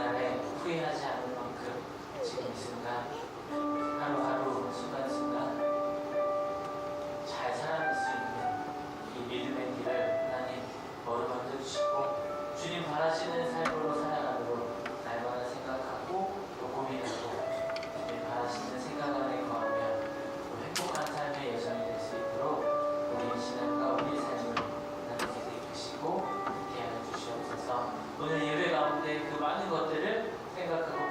그날에 후회하지 않을 만큼 지금 이 순간 하루하루 순간순간 잘 살아갈 수 있는 이 믿음의 길을 하나님 머리맡아 주시고 주님 바라시는 삶으로 살아가도록 날마다 생각하고 또 고민하고 주님 바라시는 생각 안에 거하며 또 행복한 삶의 여정이 될 수 있도록 우리 신앙과 우리 삶을 하나님께서 이끄시고 함께 하여 주시옵소서. 오늘 예배 가운데 그 많은 것들을 생각하고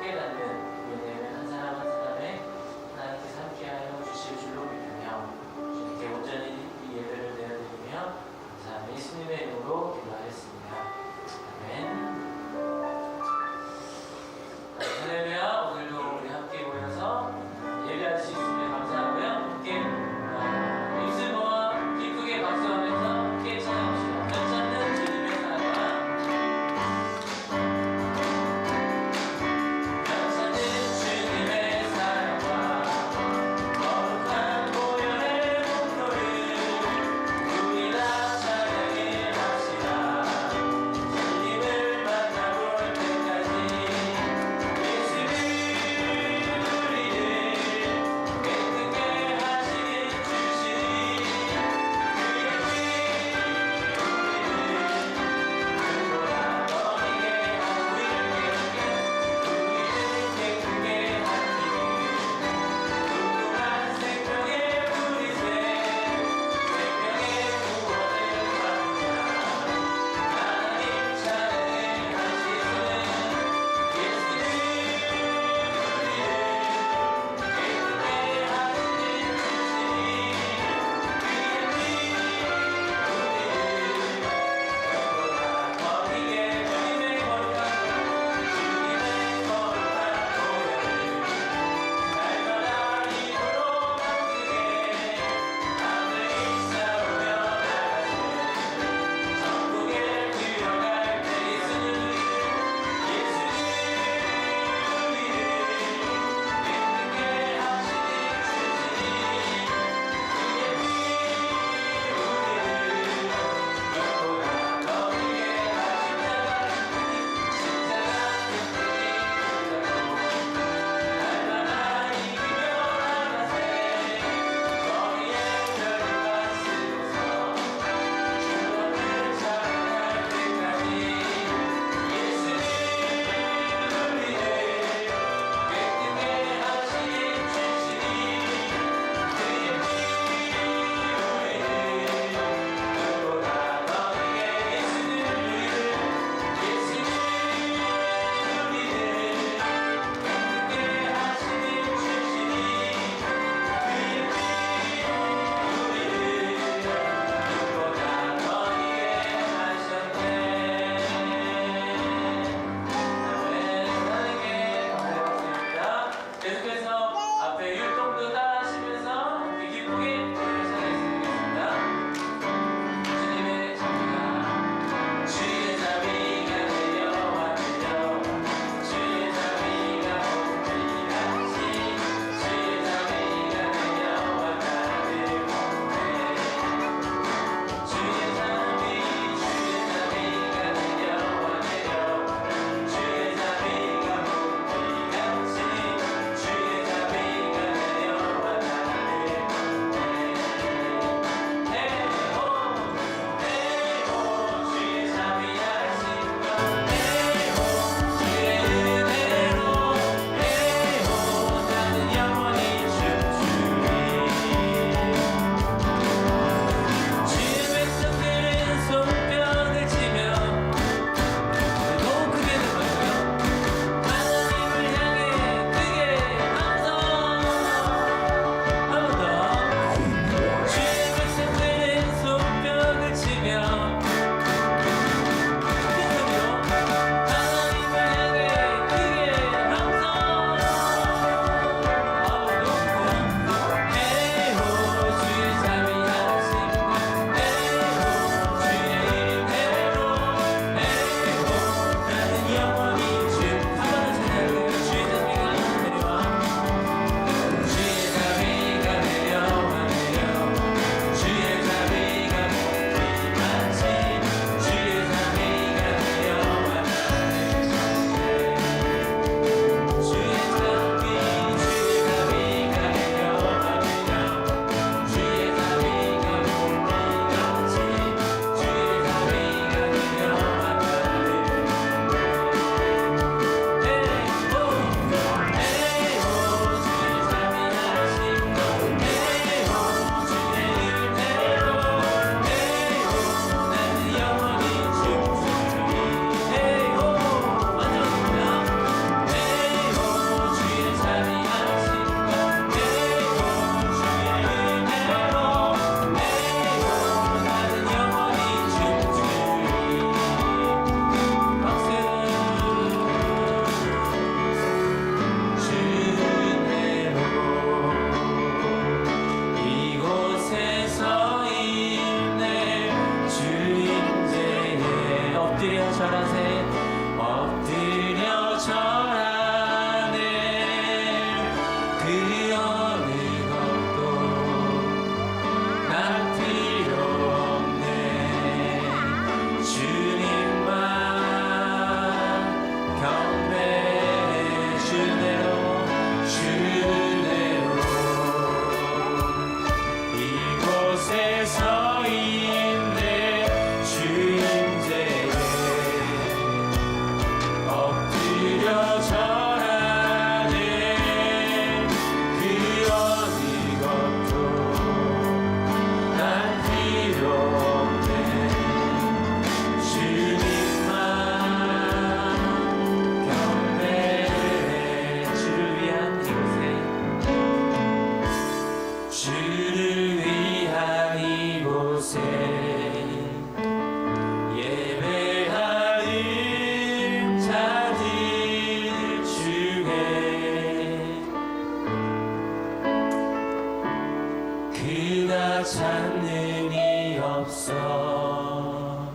찾는 이 없어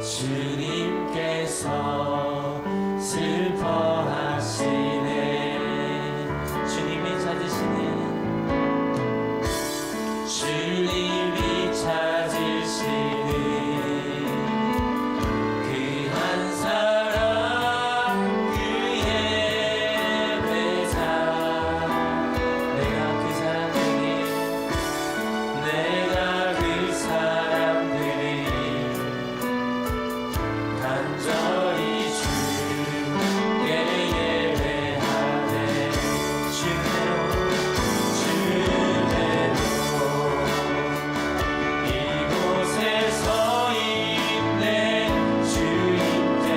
주님께서 슬퍼하시네. 주님이 찾으시는 주님이 찾으시는 그 한 사람 그 예배자. 내가 그 사람들이 간절히 주께 예배하네. 주대로 이곳에 서 있네. 주인께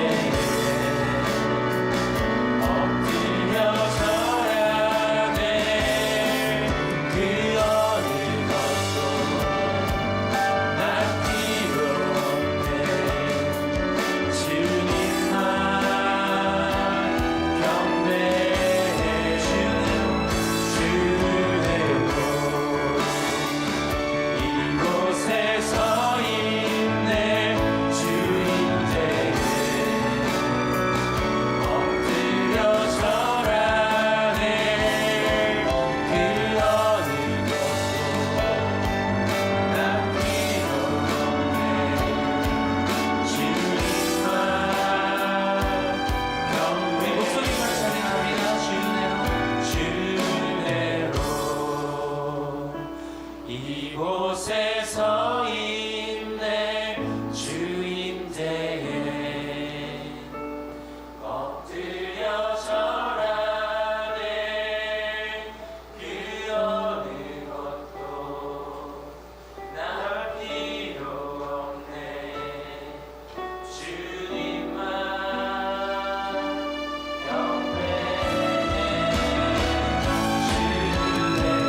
엎드려 절하네. 그 어느 것도 난 필요 없네. 주님만 경배해 주는 주대로 이곳에 서 있네. 주인께 엎드려 절하네. 그 어느 것도 난 필요 없네. 주님만 경배. 목소리만 찬양합니다. 주내로 이곳에 서 있네. 주인대에 엎드려 절하네. 그 어느 것도 날 필요 없네. 주님만 경배해 주대로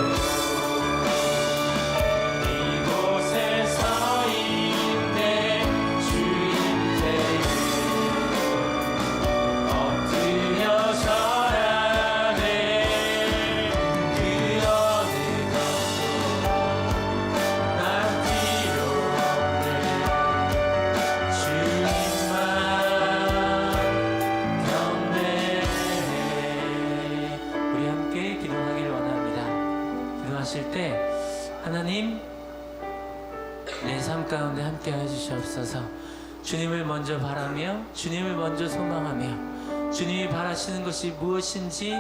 이곳에 서 있네. 주인대에 엎드려 절하네. 그 어느 것도 난 필요 없네. 주님만 경배해. 우리 함께 기도하기를 원합니다. 기도하실 때 하나님 내 삶 가운데 함께 해주시옵소서. 주님을 먼저 바라며 주님을 먼저 소망하며 주님이 바라시는 것이 무엇인지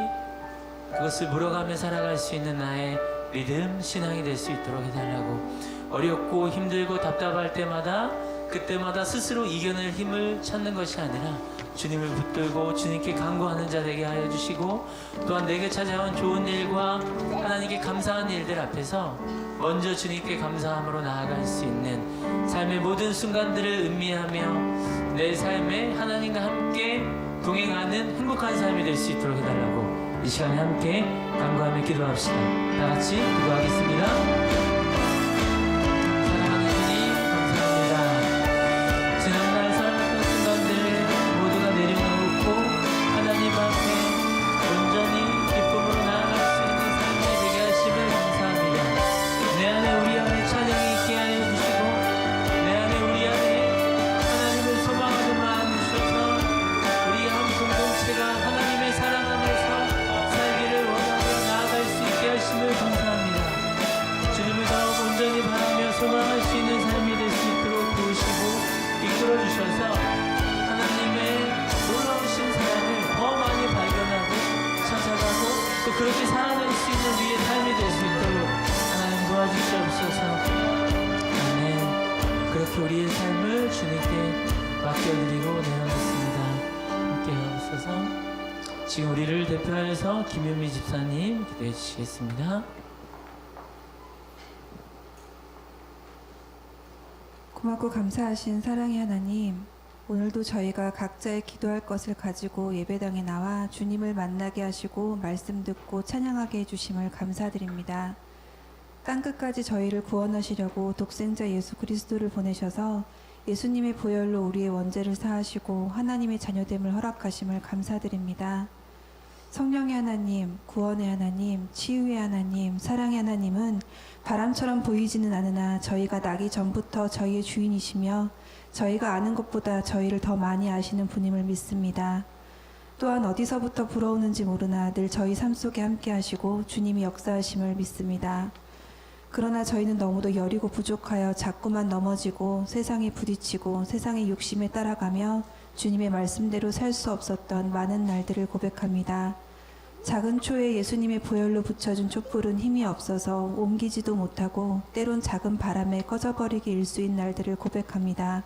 그것을 물어가며 살아갈 수 있는 나의 믿음, 신앙이 될 수 있도록 해달라고. 어렵고 힘들고 답답할 때마다 그때마다 스스로 이겨낼 힘을 찾는 것이 아니라 주님을 붙들고 주님께 간구하는 자 되게 하여 주시고, 또한 내게 찾아온 좋은 일과 하나님께 감사한 일들 앞에서 먼저 주님께 감사함으로 나아갈 수 있는 삶의 모든 순간들을 음미하며 내 삶에 하나님과 함께 동행하는 행복한 삶이 될 수 있도록 해달라고 이 시간에 함께 간구하며 기도합시다. 다 같이 기도하겠습니다. 사랑하는 주님 감사합니다. 지난날 살았던 순간들 모두가 내려놓고 하나님 앞에 온전히 기쁨으로 나아갈 수 있는 삶이 되게 하심을 감사합니다. 내 안에 우리 안에 찬양이 있게 하여 주시고 내 안에 우리 안에 하나님을 소망하는 마음 주셔서 우리 한 공동체가 하나님의 사랑 안에서 살기를 원하며 나아갈 수 있게 하심을 감사합니다. 주님을 더욱 온전히 바라며 소망할 수 있는 삶이 될 수 있도록 도우시고 이끌어 주셔서 하나님의 놀라우신 사랑을 더 많이 발견하고 찾아가고 또 그렇게 살아낼 수 있는 우리의 삶이 될 수 있도록 하나님 도와주시옵소서. 아멘. 그렇게 우리의 삶을 주님께 맡겨드리고 내려놓습니다. 함께 하옵소서. 지금 우리를 대표하여서 김현미 집사님 기도해 주시겠습니다. 고맙고 감사하신 사랑의 하나님, 오늘도 저희가 각자의 기도할 것을 가지고 예배당에 나와 주님을 만나게 하시고 말씀 듣고 찬양하게 해주심을 감사드립니다. 땅끝까지 저희를 구원하시려고 독생자 예수 그리스도를 보내셔서 예수님의 보혈로 우리의 원죄를 사하시고 하나님의 자녀됨을 허락하심을 감사드립니다. 성령의 하나님, 구원의 하나님, 치유의 하나님, 사랑의 하나님은 바람처럼 보이지는 않으나 저희가 나기 전부터 저희의 주인이시며 저희가 아는 것보다 저희를 더 많이 아시는 분임을 믿습니다. 또한 어디서부터 불어오는지 모르나 늘 저희 삶 속에 함께 하시고 주님이 역사하심을 믿습니다. 그러나 저희는 너무도 여리고 부족하여 자꾸만 넘어지고 세상에 부딪히고 세상의 욕심에 따라가며 주님의 말씀대로 살 수 없었던 많은 날들을 고백합니다. 작은 초에 예수님의 보혈로 붙여준 촛불은 힘이 없어서 옮기지도 못하고 때론 작은 바람에 꺼져버리기 일쑤인 날들을 고백합니다.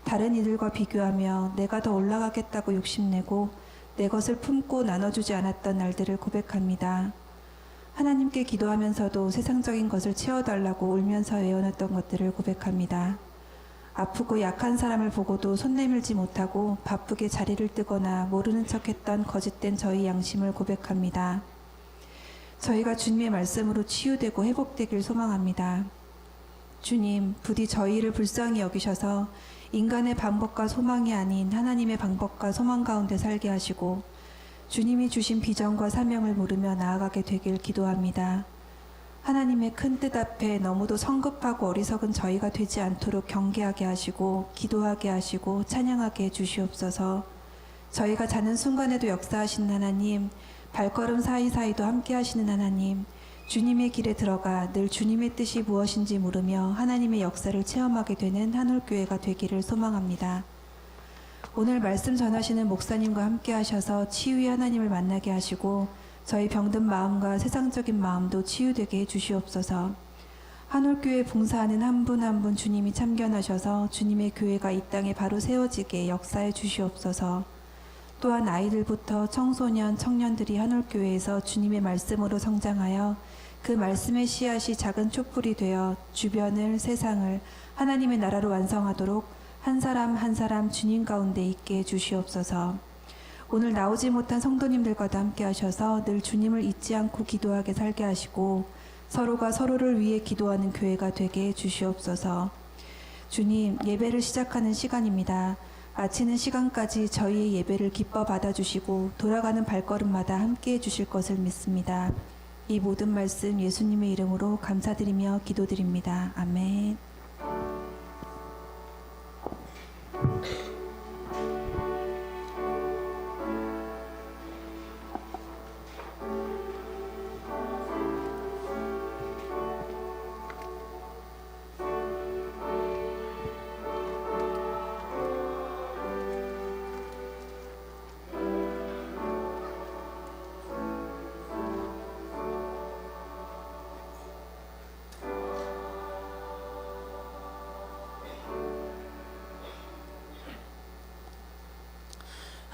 다른 이들과 비교하며 내가 더 올라가겠다고 욕심내고 내 것을 품고 나눠주지 않았던 날들을 고백합니다. 하나님께 기도하면서도 세상적인 것을 채워달라고 울면서 외워놨던 것들을 고백합니다. 아프고 약한 사람을 보고도 손 내밀지 못하고 바쁘게 자리를 뜨거나 모르는 척했던 거짓된 저희 양심을 고백합니다. 저희가 주님의 말씀으로 치유되고 회복되길 소망합니다. 주님, 부디 저희를 불쌍히 여기셔서 인간의 방법과 소망이 아닌 하나님의 방법과 소망 가운데 살게 하시고 주님이 주신 비전과 사명을 모르며 나아가게 되길 기도합니다. 하나님의 큰 뜻 앞에 너무도 성급하고 어리석은 저희가 되지 않도록 경계하게 하시고 기도하게 하시고 찬양하게 해주시옵소서. 저희가 자는 순간에도 역사하시는 하나님, 발걸음 사이사이도 함께 하시는 하나님, 주님의 길에 들어가 늘 주님의 뜻이 무엇인지 물으며 하나님의 역사를 체험하게 되는 한올교회가 되기를 소망합니다. 오늘 말씀 전하시는 목사님과 함께 하셔서 치유의 하나님을 만나게 하시고 저희 병든 마음과 세상적인 마음도 치유되게 해주시옵소서. 한올교회 봉사하는 한 분 한 분 주님이 참견하셔서 주님의 교회가 이 땅에 바로 세워지게 역사해 주시옵소서. 또한 아이들부터 청소년, 청년들이 한올교회에서 주님의 말씀으로 성장하여 그 말씀의 씨앗이 작은 촛불이 되어 주변을, 세상을 하나님의 나라로 완성하도록 한 사람 한 사람 주님 가운데 있게 해주시옵소서. 오늘 나오지 못한 성도님들과도 함께 하셔서 늘 주님을 잊지 않고 기도하게 살게 하시고 서로가 서로를 위해 기도하는 교회가 되게 해주시옵소서. 주님, 예배를 시작하는 시간입니다. 마치는 시간까지 저희의 예배를 기뻐 받아주시고 돌아가는 발걸음마다 함께 해주실 것을 믿습니다. 이 모든 말씀 예수님의 이름으로 감사드리며 기도드립니다. 아멘.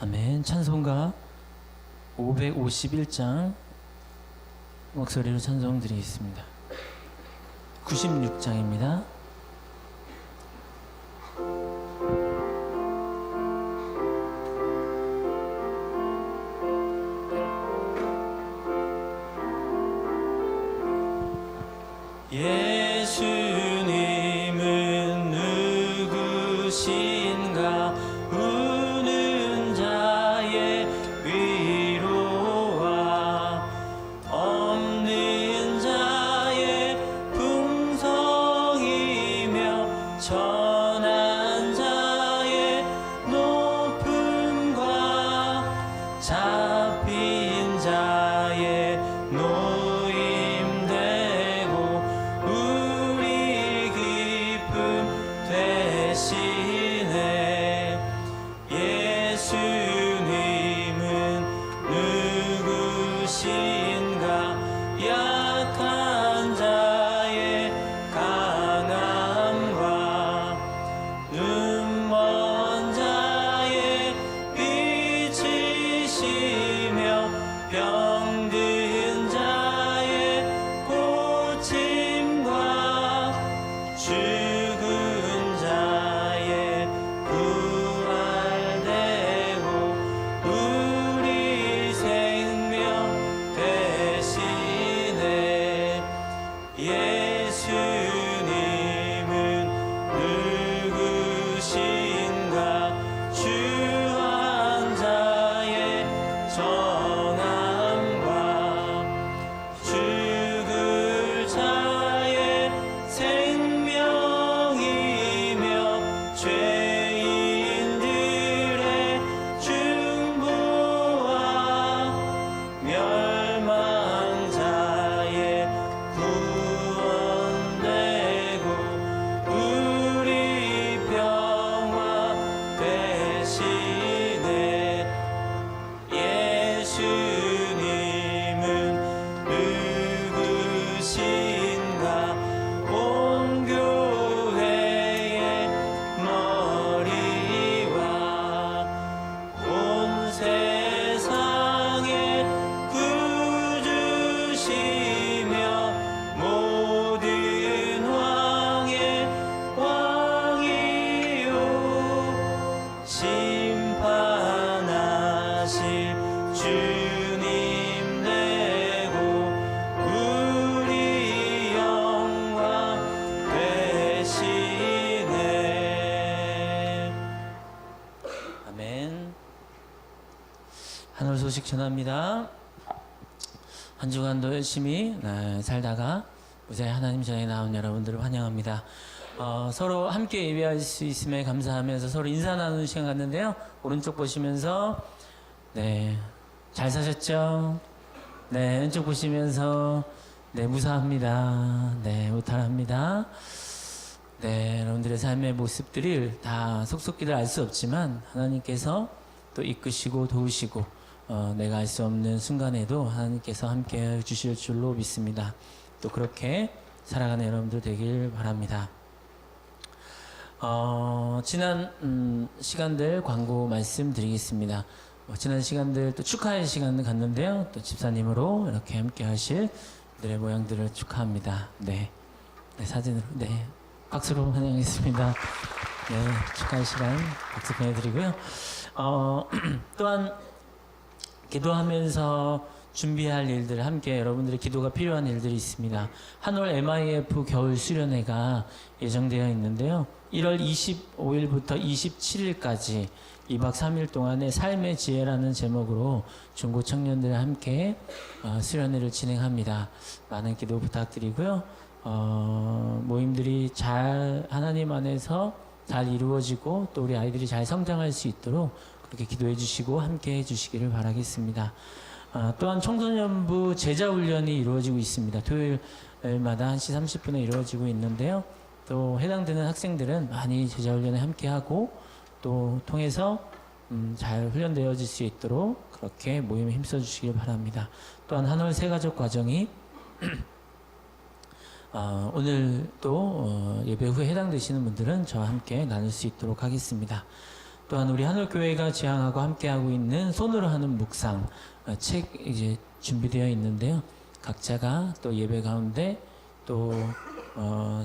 아멘. 찬송가 551장 목소리로 찬송 드리겠습니다. 96장입니다. 예수님은 누구신가? 우는 자의 위로와 없는 자의 풍성이며 전한 자의 높음과 잡힌 자의 노임되고 우리 기쁨 되시네. 예수님은 누구신가? 약한 자의 강함과 눈먼 자의 빛이시며 병든 자의 고침과 죽은 자의 부활되고 우리 생명 되시네. 예수님은 누구신가? 주한 자의 정한 소식 전합니다. 한 주간도 열심히 살다가 무사히 하나님 전에 나온 여러분들을 환영합니다. 서로 함께 예배할 수 있음에 감사하면서 서로 인사 나누는 시간 갖는데요. 오른쪽 보시면서 네, 잘 사셨죠? 네, 왼쪽 보시면서 네, 무사합니다. 네, 무탈합니다. 네, 여러분들의 삶의 모습들을 다 속속기를 알 수 없지만 하나님께서 또 이끄시고 도우시고 내가 알 수 없는 순간에도 하나님께서 함께 해 주실 줄로 믿습니다. 또 그렇게 살아가는 여러분들 되길 바랍니다. 지난 시간들 광고 말씀드리겠습니다. 지난 시간들 또 축하의 시간을 갖는데요. 또 집사님으로 이렇게 함께 하실 분들의 모양들을 축하합니다. 네, 네 사진으로 네 박수로 환영하겠습니다. 네, 축하의 시간 박수 보내드리고요. 또한 기도하면서 준비할 일들 함께 여러분들의 기도가 필요한 일들이 있습니다. 한올 MIF 겨울 수련회가 예정되어 있는데요. 1월 25일부터 27일까지 2박 3일 동안의 삶의 지혜라는 제목으로 중고 청년들 함께 수련회를 진행합니다. 많은 기도 부탁드리고요. 모임들이 잘 하나님 안에서 잘 이루어지고 또 우리 아이들이 잘 성장할 수 있도록 그렇게 기도해 주시고 함께 해 주시기를 바라겠습니다. 또한 청소년부 제자훈련이 이루어지고 있습니다. 토요일마다 1시 30분에 이루어지고 있는데요. 또 해당되는 학생들은 많이 제자훈련에 함께하고 또 통해서 잘 훈련되어질 수 있도록 그렇게 모임에 힘써 주시길 바랍니다. 또한 한올 새가족 과정이 오늘 또 예배 후에 해당되시는 분들은 저와 함께 나눌 수 있도록 하겠습니다. 또한 우리 한올교회가 지향하고 함께하고 있는 손으로 하는 묵상 책 이제 준비되어 있는데요. 각자가 또 예배 가운데 또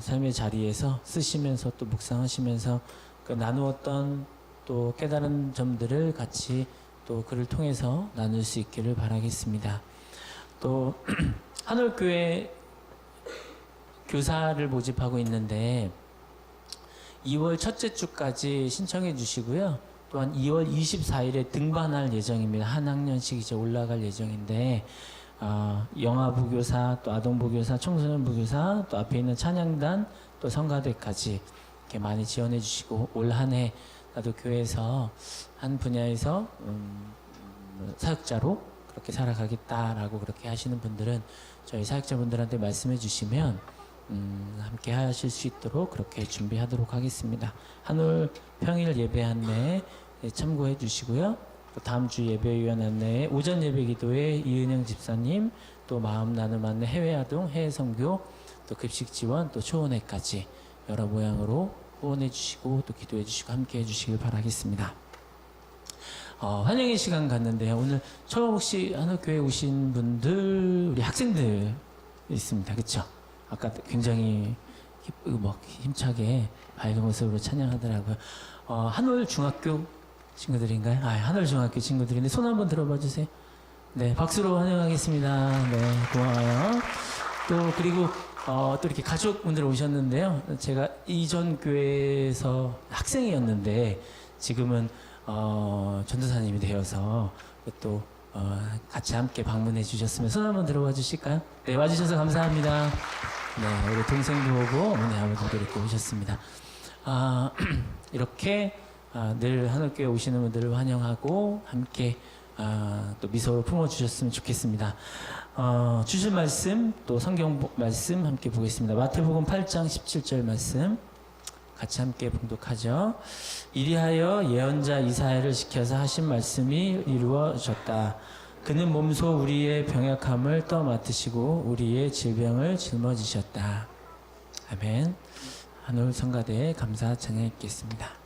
삶의 자리에서 쓰시면서 또 묵상하시면서 그 나누었던 또 깨달은 점들을 같이 또 그를 통해서 나눌 수 있기를 바라겠습니다. 또 한올교회 교사를 모집하고 있는데 2월 첫째 주까지 신청해 주시고요. 또한 2월 24일에 등반할 예정입니다. 한 학년씩 이제 올라갈 예정인데 영아부교사, 또 아동부교사, 청소년부교사, 또 앞에 있는 찬양단, 또 성가대까지 이렇게 많이 지원해 주시고 올 한 해 나도 교회에서 한 분야에서 사역자로 그렇게 살아가겠다라고 그렇게 하시는 분들은 저희 사역자분들한테 말씀해 주시면 함께 하실 수 있도록 그렇게 준비하도록 하겠습니다. 한올 평일 예배 안내 참고해 주시고요. 또 다음 주 예배위원 안내에 오전 예배 기도에 이은영 집사님, 또 마음 나눔 안내 해외 아동, 해외 선교, 또 급식 지원, 또 초원회까지 여러 모양으로 후원해 주시고 또 기도해 주시고 함께 해 주시길 바라겠습니다. 환영의 시간 갔는데요. 오늘 처음 혹시 한올교회 오신 분들 우리 학생들 있습니다. 그렇죠? 아까 굉장히 힘차게 밝은 모습으로 찬양하더라고요. 한올 중학교 친구들인가요? 한올 중학교 친구들인데 손 한번 들어봐 주세요. 네, 박수로 환영하겠습니다. 네, 고마워요. 또 그리고 또 이렇게 가족분들 오셨는데요. 제가 이전 교회에서 학생이었는데 지금은 전도사님이 되어서 또 같이 함께 방문해 주셨으면 손 한번 들어봐 주실까요? 네, 와주셔서 감사합니다. 네, 우리 동생도 오고 어머니 아버지도 이렇게 오셨습니다. 이렇게 늘 한올교회 오시는 분들을 환영하고 함께 또 미소로 품어주셨으면 좋겠습니다. 주실 말씀 또 성경 말씀 함께 보겠습니다. 마태복음 8장 17절 말씀 같이 함께 봉독하죠. 이리하여 예언자 이사야를 시켜서 하신 말씀이 이루어졌다. 그는 몸소 우리의 병약함을 떠맡으시고 우리의 질병을 짊어지셨다. 아멘. 한올 성가대에 감사 찬양했겠습니다.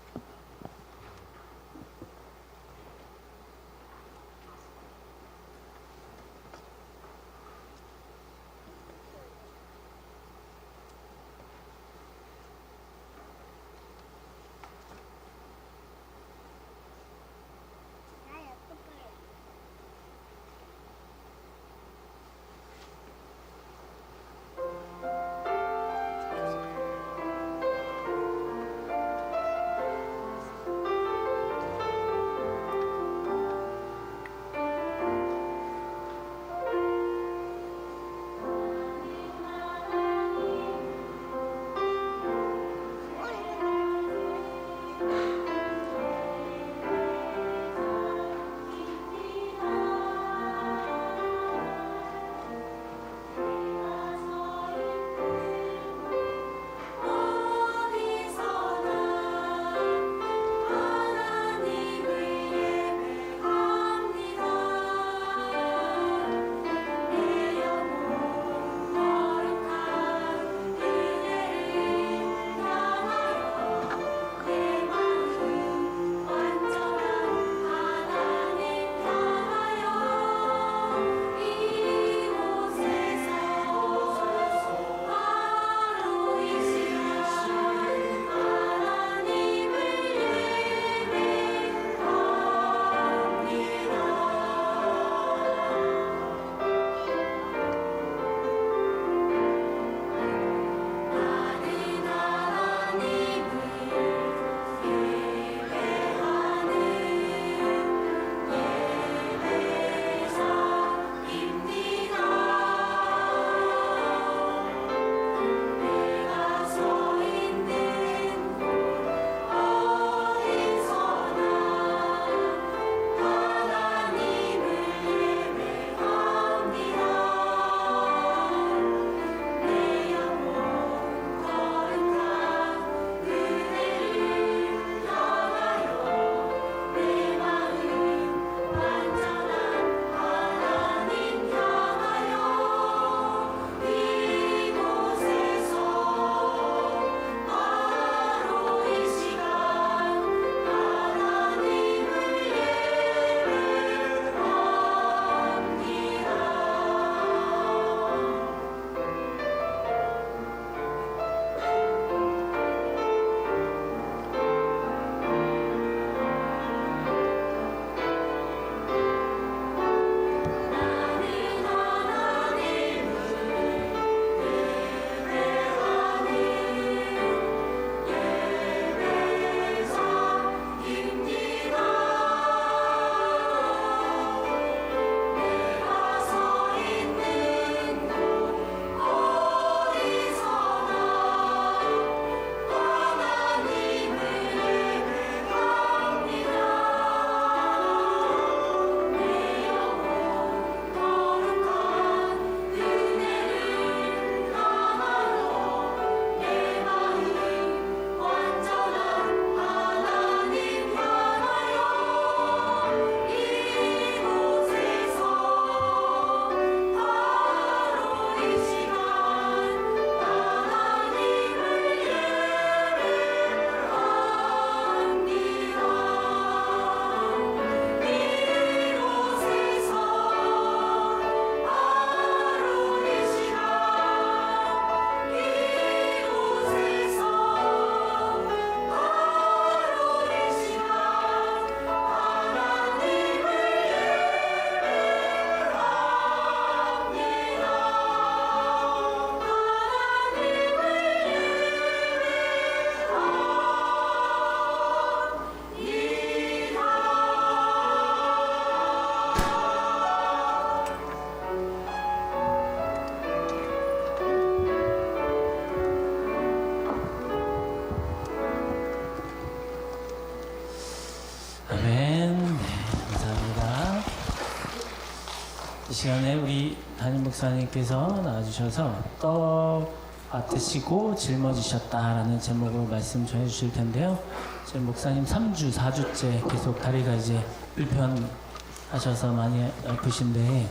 시간에 우리 담임 목사님께서 나와주셔서 떡 맡으시고 짊어지셨다라는 제목으로 말씀 전해 주실 텐데요. 지금 목사님 3주, 4주째 계속 다리가 이제 불편하셔서 많이 아프신데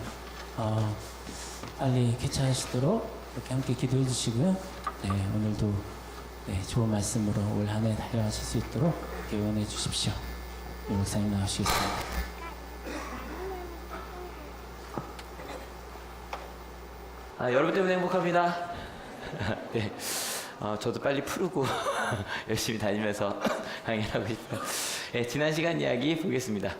빨리 괜찮으시도록 이렇게 함께 기도해 주시고요. 네, 오늘도 좋은 말씀으로 올 한 해 달려가실 수 있도록 이렇게 응원해 주십시오. 목사님 나오시겠습니다. 여러분 때문에 행복합니다. 네, 저도 빨리 푸르고 열심히 다니면서 강의하고 싶어요. 네, 지난 시간 이야기 보겠습니다.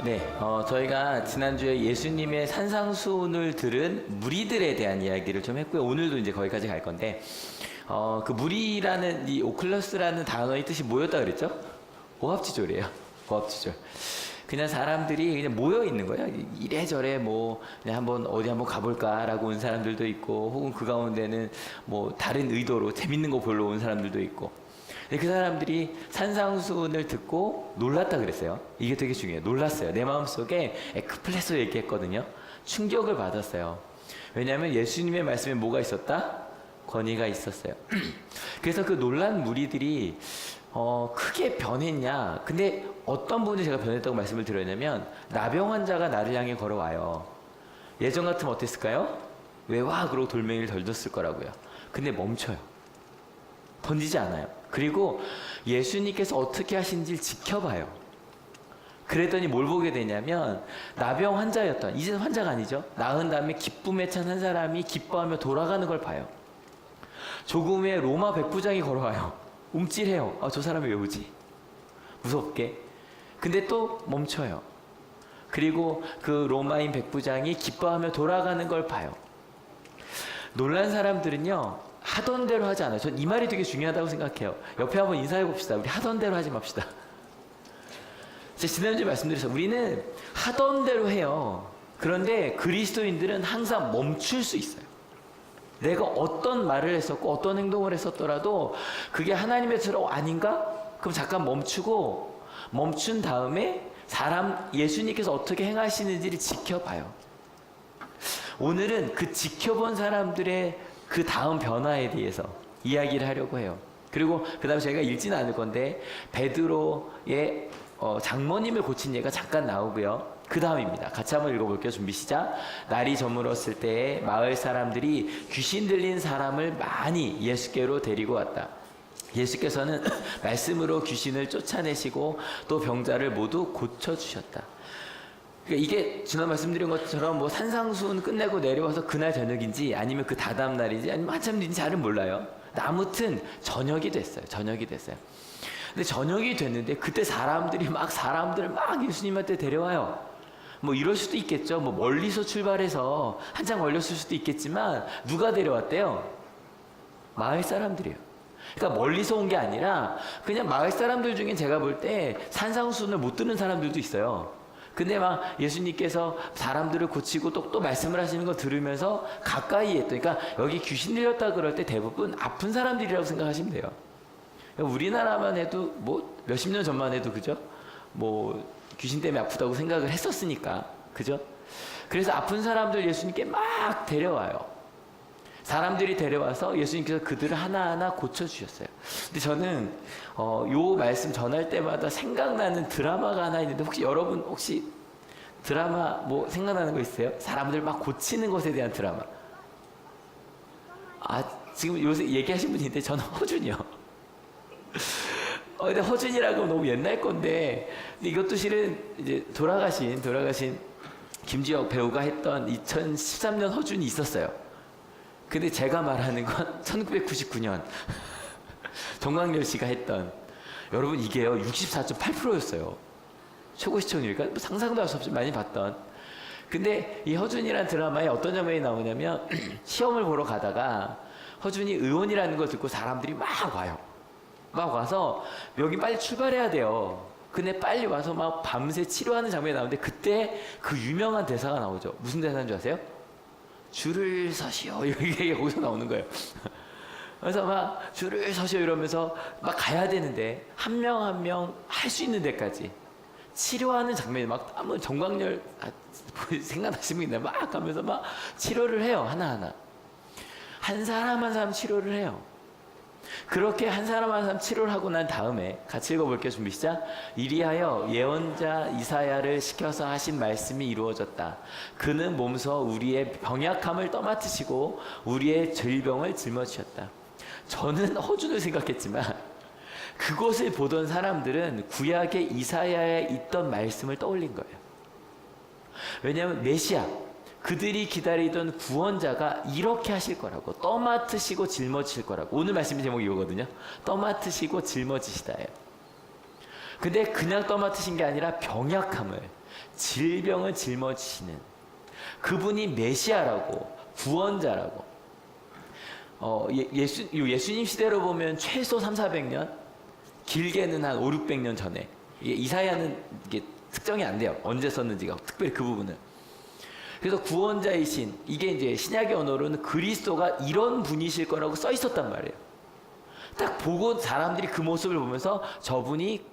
네, 저희가 지난주에 예수님의 산상수훈을 들은 무리들에 대한 이야기를 좀 했고요. 오늘도 이제 거기까지 갈 건데, 그 무리라는 이 오클러스라는 단어의 뜻이 뭐였다 그랬죠? 오합지졸이에요. 오합지졸. 그냥 사람들이 그냥 모여 있는 거예요. 이래저래 뭐 그냥 어디 한번 가볼까라고 온 사람들도 있고, 혹은 그 가운데는 뭐 다른 의도로 재밌는 거 보러 온 사람들도 있고. 그 사람들이 산상수훈을 듣고 놀랐다 그랬어요. 이게 되게 중요해요. 놀랐어요. 내 마음속에 에크플레소 얘기했거든요. 충격을 받았어요. 왜냐하면 예수님의 말씀에 뭐가 있었다? 권위가 있었어요. 그래서 그 놀란 무리들이 크게 변했냐? 근데 어떤 분이 제가 변했다고 말씀을 드렸냐면 나병 환자가 나를 향해 걸어와요. 예전 같으면 어땠을까요? 왜 와? 그러고 돌멩이를 던졌을 거라고요. 근데 멈춰요. 던지지 않아요. 그리고 예수님께서 어떻게 하신지를 지켜봐요. 그랬더니 뭘 보게 되냐면 나병 환자였던, 이제는 환자가 아니죠. 나은 다음에 기쁨에 찬 한 사람이 기뻐하며 돌아가는 걸 봐요. 조금 후에 로마 백부장이 걸어와요. 움찔해요. 저 사람이 왜 오지? 무섭게. 근데 또 멈춰요. 그리고 그 로마인 백부장이 기뻐하며 돌아가는 걸 봐요. 놀란 사람들은요, 하던 대로 하지 않아요. 전 이 말이 되게 중요하다고 생각해요. 옆에 한번 인사해 봅시다. 우리 하던 대로 하지 맙시다. 제가 지난주에 말씀드렸어요. 우리는 하던 대로 해요. 그런데 그리스도인들은 항상 멈출 수 있어요. 내가 어떤 말을 했었고 어떤 행동을 했었더라도 그게 하나님의 뜻이 아닌가? 그럼 잠깐 멈추고 멈춘 다음에 예수님께서 어떻게 행하시는지를 지켜봐요. 오늘은 그 지켜본 사람들의 그 다음 변화에 대해서 이야기를 하려고 해요. 그리고 그 다음에 저희가 읽지는 않을 건데 베드로의 장모님을 고친 예가 잠깐 나오고요. 그 다음입니다. 같이 한번 읽어볼게요. 준비 시작. 날이 저물었을 때에 마을 사람들이 귀신 들린 사람을 많이 예수께로 데리고 왔다. 예수께서는 말씀으로 귀신을 쫓아내시고 또 병자를 모두 고쳐주셨다. 그러니까 이게 지난 말씀드린 것처럼 뭐 산상수훈 끝내고 내려와서 그날 저녁인지 아니면 그 다다음 날인지 아니면 한참 뒤인지 잘은 몰라요. 아무튼 저녁이 됐어요. 근데 저녁이 됐는데 그때 사람들을 막 예수님한테 데려와요. 뭐 이럴 수도 있겠죠. 뭐 멀리서 출발해서 한참 걸렸을 수도 있겠지만 누가 데려왔대요? 마을 사람들이에요. 그러니까 멀리서 온 게 아니라 그냥 마을 사람들 중에 제가 볼 때 산상수훈을 못 듣는 사람들도 있어요. 근데 막 예수님께서 사람들을 고치고 또 말씀을 하시는 거 들으면서 가까이 했던, 그러니까 여기 귀신 들렸다 그럴 때 대부분 아픈 사람들이라고 생각하시면 돼요. 우리나라만 해도 뭐 몇십 년 전만 해도 그죠? 뭐 귀신 때문에 아프다고 생각을 했었으니까 그죠? 그래서 아픈 사람들 예수님께 막 데려와요. 사람들이 데려와서 예수님께서 그들을 하나하나 고쳐주셨어요. 근데 저는 요 말씀 전할 때마다 생각나는 드라마가 하나 있는데 여러분 혹시 드라마 뭐 생각나는 거 있어요? 사람들 막 고치는 것에 대한 드라마. 지금 요새 얘기하신 분이 있는데 저는 허준이요. 근데 허준이라고 너무 옛날 건데 이것도 실은 이제 돌아가신 김지혁 배우가 했던 2013년 허준이 있었어요. 근데 제가 말하는 건 1999년 정광열 씨가 했던, 여러분 이게요 64.8%였어요. 최고 시청률이니까 뭐 상상도 할 수 없이 많이 봤던. 근데 이 허준이라는 드라마에 어떤 장면이 나오냐면 시험을 보러 가다가 허준이 의원이라는 걸 듣고 사람들이 막 와요. 막 와서 여기 빨리 출발해야 돼요. 근데 빨리 와서 막 밤새 치료하는 장면이 나오는데 그때 그 유명한 대사가 나오죠. 무슨 대사인 줄 아세요? 줄을 서시오. 이게 거기서 나오는 거예요. 그래서 막 줄을 서시오 이러면서 막 가야 되는데 한 명 한 명 할 수 있는 데까지 치료하는 장면이 막 한번 정광열 생각나시는 분 있나요? 막 가면서 막 치료를 해요. 하나하나. 한 사람 한 사람 치료를 해요. 그렇게 한 사람 한 사람 치료를 하고 난 다음에 같이 읽어볼게요. 준비 시작. 이리하여 예언자 이사야를 시켜서 하신 말씀이 이루어졌다. 그는 몸서 우리의 병약함을 떠맡으시고 우리의 질병을 짊어지셨다. 저는 허준을 생각했지만 그곳을 보던 사람들은 구약의 이사야에 있던 말씀을 떠올린 거예요. 왜냐하면 메시아, 그들이 기다리던 구원자가 이렇게 하실 거라고, 떠맡으시고 짊어지실 거라고. 오늘 말씀 제목이 이거거든요. 떠맡으시고 짊어지시다예요. 근데 그냥 떠맡으신 게 아니라 병약함을, 질병을 짊어지시는 그분이 메시아라고, 구원자라고. 예수님 시대로 보면 최소 300~400년, 길게는 한 500~600년 전에. 이사야는 이게 특정이 안 돼요. 언제 썼는지가, 특별히 그 부분은. 그래서 구원자이신, 이게 이제 신약의 언어로는 그리스도가 이런 분이실 거라고 써 있었단 말이에요. 딱 보고 사람들이 그 모습을 보면서 저분이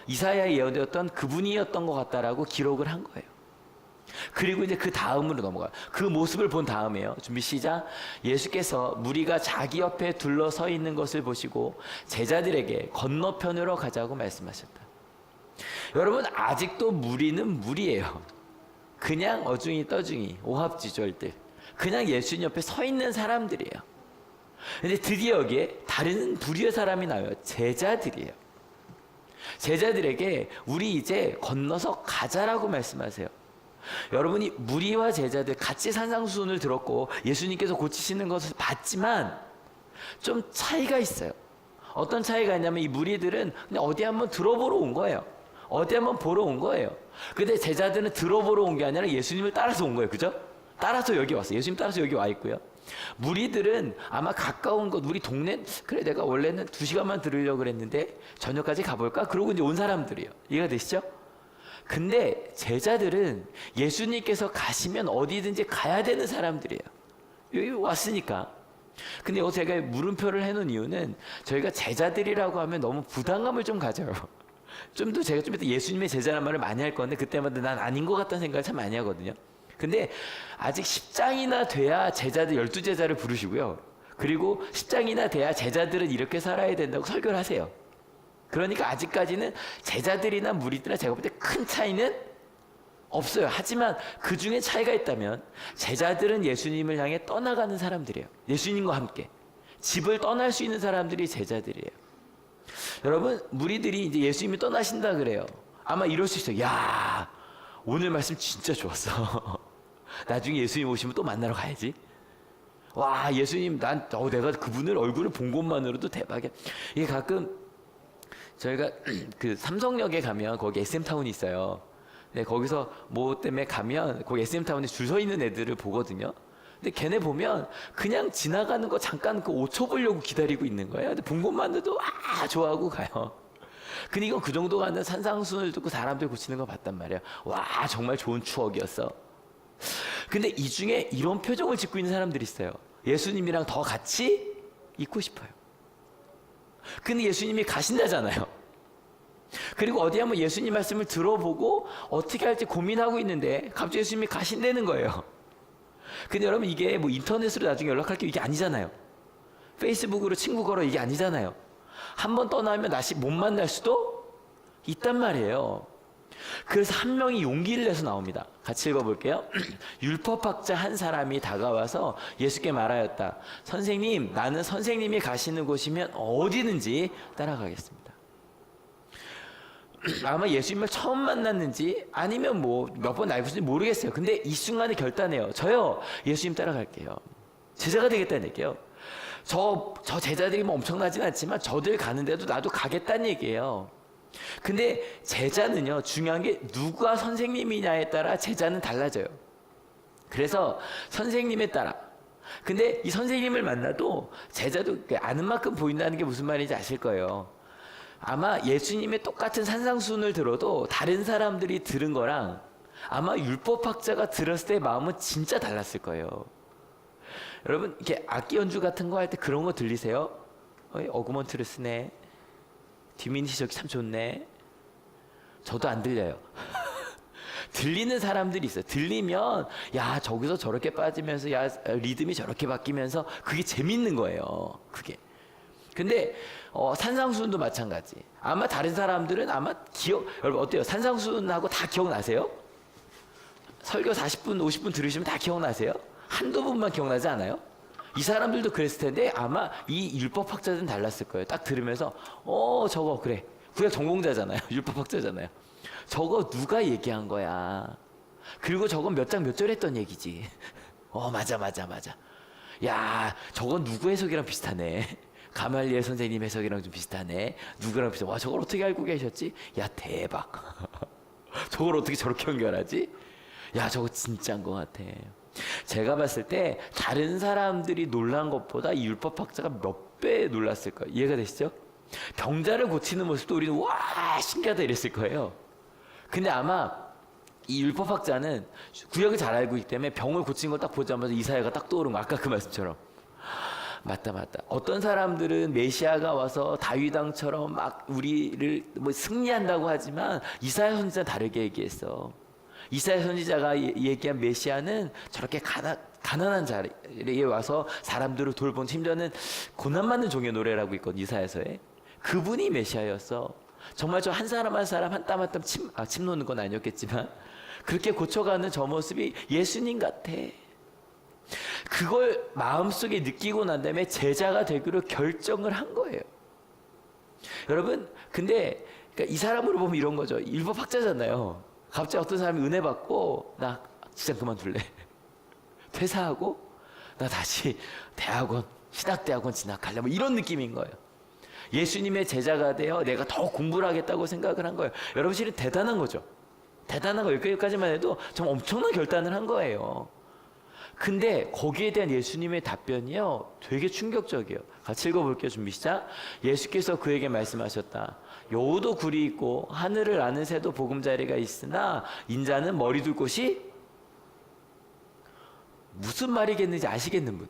이사야에 예언되었던 그분이었던 것 같다라고 기록을 한 거예요. 그리고 이제 그 다음으로 넘어가요. 그 모습을 본 다음에요. 준비 시작. 예수께서 무리가 자기 옆에 둘러서 있는 것을 보시고 제자들에게 건너편으로 가자고 말씀하셨다. 여러분, 아직도 무리는 무리예요. 그냥 어중이 떠중이 오합지졸들, 그냥 예수님 옆에 서 있는 사람들이에요. 근데 드디어 여기에 다른 부류의 사람이 나와요. 제자들이에요. 제자들에게 우리 이제 건너서 가자라고 말씀하세요. 여러분이 무리와 제자들 같이 산상수훈을 들었고 예수님께서 고치시는 것을 봤지만 좀 차이가 있어요. 어떤 차이가 있냐면 이 무리들은 그냥 어디 한번 들어보러 온 거예요. 어디 한번 보러 온 거예요. 근데 제자들은 들어보러 온 게 아니라 예수님을 따라서 온 거예요. 그죠? 따라서 여기 왔어요. 예수님 따라서 여기 와 있고요. 무리들은 아마 가까운 곳, 우리 동네, 그래 내가 원래는 2시간만 들으려고 그랬는데 저녁까지 가볼까? 그러고 이제 온 사람들이에요. 이해가 되시죠? 근데 제자들은 예수님께서 가시면 어디든지 가야 되는 사람들이에요. 여기 왔으니까. 근데 여기서 제가 물음표를 해놓은 이유는 저희가 제자들이라고 하면 너무 부담감을 좀 가져요. 제가 좀 이따 예수님의 제자란 말을 많이 할 건데 그때마다 난 아닌 것 같다는 생각을 참 많이 하거든요. 근데 아직 10장이나 돼야 제자들 12제자를 부르시고요. 그리고 10장이나 돼야 제자들은 이렇게 살아야 된다고 설교를 하세요. 그러니까 아직까지는 제자들이나 무리들이나 제가 볼 때 큰 차이는 없어요. 하지만 그 중에 차이가 있다면 제자들은 예수님을 향해 떠나가는 사람들이에요. 예수님과 함께 집을 떠날 수 있는 사람들이 제자들이에요. 여러분, 무리들이 이제 예수님이 떠나신다 그래요. 아마 이럴 수 있어요. 야, 오늘 말씀 진짜 좋았어. 나중에 예수님 오시면 또 만나러 가야지. 와, 예수님, 내가 그분을 얼굴을 본 것만으로도 대박이야. 이게 가끔 저희가 그 삼성역에 가면 거기 SM타운이 있어요. 네, 거기서 뭐 때문에 가면 거기 SM타운에 줄 서 있는 애들을 보거든요. 근데 걔네 보면 그냥 지나가는 거 잠깐 그 5초 보려고 기다리고 있는 거예요. 근데 본 것만으로도 좋아하고 가요. 근데 이건 그 정도 가는 산상수훈을 듣고 사람들 고치는 거 봤단 말이에요. 와, 정말 좋은 추억이었어. 근데 이 중에 이런 표정을 짓고 있는 사람들이 있어요. 예수님이랑 더 같이 있고 싶어요. 근데 예수님이 가신다잖아요. 그리고 어디 한번 예수님 말씀을 들어보고 어떻게 할지 고민하고 있는데 갑자기 예수님이 가신다는 거예요. 근데 여러분, 이게 뭐 인터넷으로 나중에 연락할 게 이게 아니잖아요. 페이스북으로 친구 걸어 이게 아니잖아요. 한번 떠나면 다시 못 만날 수도 있단 말이에요. 그래서 한 명이 용기를 내서 나옵니다. 같이 읽어볼게요. 율법학자 한 사람이 다가와서 예수께 말하였다. 선생님, 나는 선생님이 가시는 곳이면 어디든지 따라가겠습니다. 아마 예수님을 처음 만났는지 아니면 뭐 몇 번 알고 있는지 모르겠어요. 근데 이 순간에 결단해요. 저요, 예수님 따라갈게요. 제자가 되겠다는 얘기예요. 저 제자들이 뭐 엄청나진 않지만 저들 가는데도 나도 가겠다는 얘기예요. 근데 제자는요, 중요한 게 누가 선생님이냐에 따라 제자는 달라져요. 그래서 선생님에 따라. 근데 이 선생님을 만나도 제자도 아는 만큼 보인다는 게 무슨 말인지 아실 거예요. 아마 예수님의 똑같은 산상수훈을 들어도 다른 사람들이 들은 거랑 아마 율법학자가 들었을 때 마음은 진짜 달랐을 거예요. 여러분 이렇게 악기 연주 같은 거 할 때 그런 거 들리세요? 어구먼트를 쓰네. 디미니시 저기 참 좋네. 저도 안 들려요. 들리는 사람들이 있어요. 들리면 야 저기서 저렇게 빠지면서 야 리듬이 저렇게 바뀌면서 그게 재밌는 거예요. 그게. 근데 산상수훈도 마찬가지. 아마 다른 사람들은 아마 여러분 어때요? 산상수훈하고 다 기억나세요? 설교 40분, 50분 들으시면 다 기억나세요? 한두 분만 기억나지 않아요? 이 사람들도 그랬을 텐데 아마 이 율법학자들은 달랐을 거예요. 딱 들으면서 저거 그래. 구약 전공자잖아요. 율법학자잖아요. 저거 누가 얘기한 거야. 그리고 저건 몇 장 몇 절 했던 얘기지. 맞아. 야, 저건 누구 해석이랑 비슷하네. 가말리엘 선생님 해석이랑 좀 비슷하네. 누구랑 비슷해. 와, 저걸 어떻게 알고 계셨지? 야, 대박. 저걸 어떻게 저렇게 연결하지? 야, 저거 진짜인 것 같아. 제가 봤을 때 다른 사람들이 놀란 것보다 이 율법학자가 몇 배 놀랐을 거예요. 이해가 되시죠? 병자를 고치는 모습도 우리는 와 신기하다 이랬을 거예요. 근데 아마 이 율법학자는 구약을 잘 알고 있기 때문에 병을 고친 걸 딱 보자마자 이사야가 딱 떠오른 거. 아까 그 말씀처럼 맞다. 어떤 사람들은 메시아가 와서 다윗 왕처럼 막 우리를 뭐 승리한다고 하지만 이사야 선지자 다르게 얘기했어. 이사야 선지자가 얘기한 메시아는 저렇게 가난한 자리에 와서 사람들을 돌본 심지어는 고난받는 종의 노래라고 있거든. 이사야서에. 그분이 메시아였어. 정말 저 한 사람 한 사람 한 땀 한 땀 침 놓는 건 아니었겠지만 그렇게 고쳐가는 저 모습이 예수님 같아. 그걸 마음속에 느끼고 난 다음에 제자가 되기로 결정을 한 거예요. 여러분 근데 그러니까 이 사람으로 보면 이런 거죠. 율법학자잖아요. 갑자기 어떤 사람이 은혜 받고 나 직장 그만둘래. 퇴사하고 나 다시 대학원 신학대학원 진학할래. 뭐 이런 느낌인 거예요. 예수님의 제자가 되어 내가 더 공부를 하겠다고 생각을 한 거예요. 여러분 실은 대단한 거죠. 대단한 거예요. 여기까지만 해도 좀 엄청난 결단을 한 거예요. 근데 거기에 대한 예수님의 답변이요 되게 충격적이에요. 같이 읽어볼게요. 준비 시작. 예수께서 그에게 말씀하셨다. 여우도 굴이 있고 하늘을 나는 새도 보금자리가 있으나 인자는 머리 둘 곳이 무슨 말이겠는지 아시겠는 분?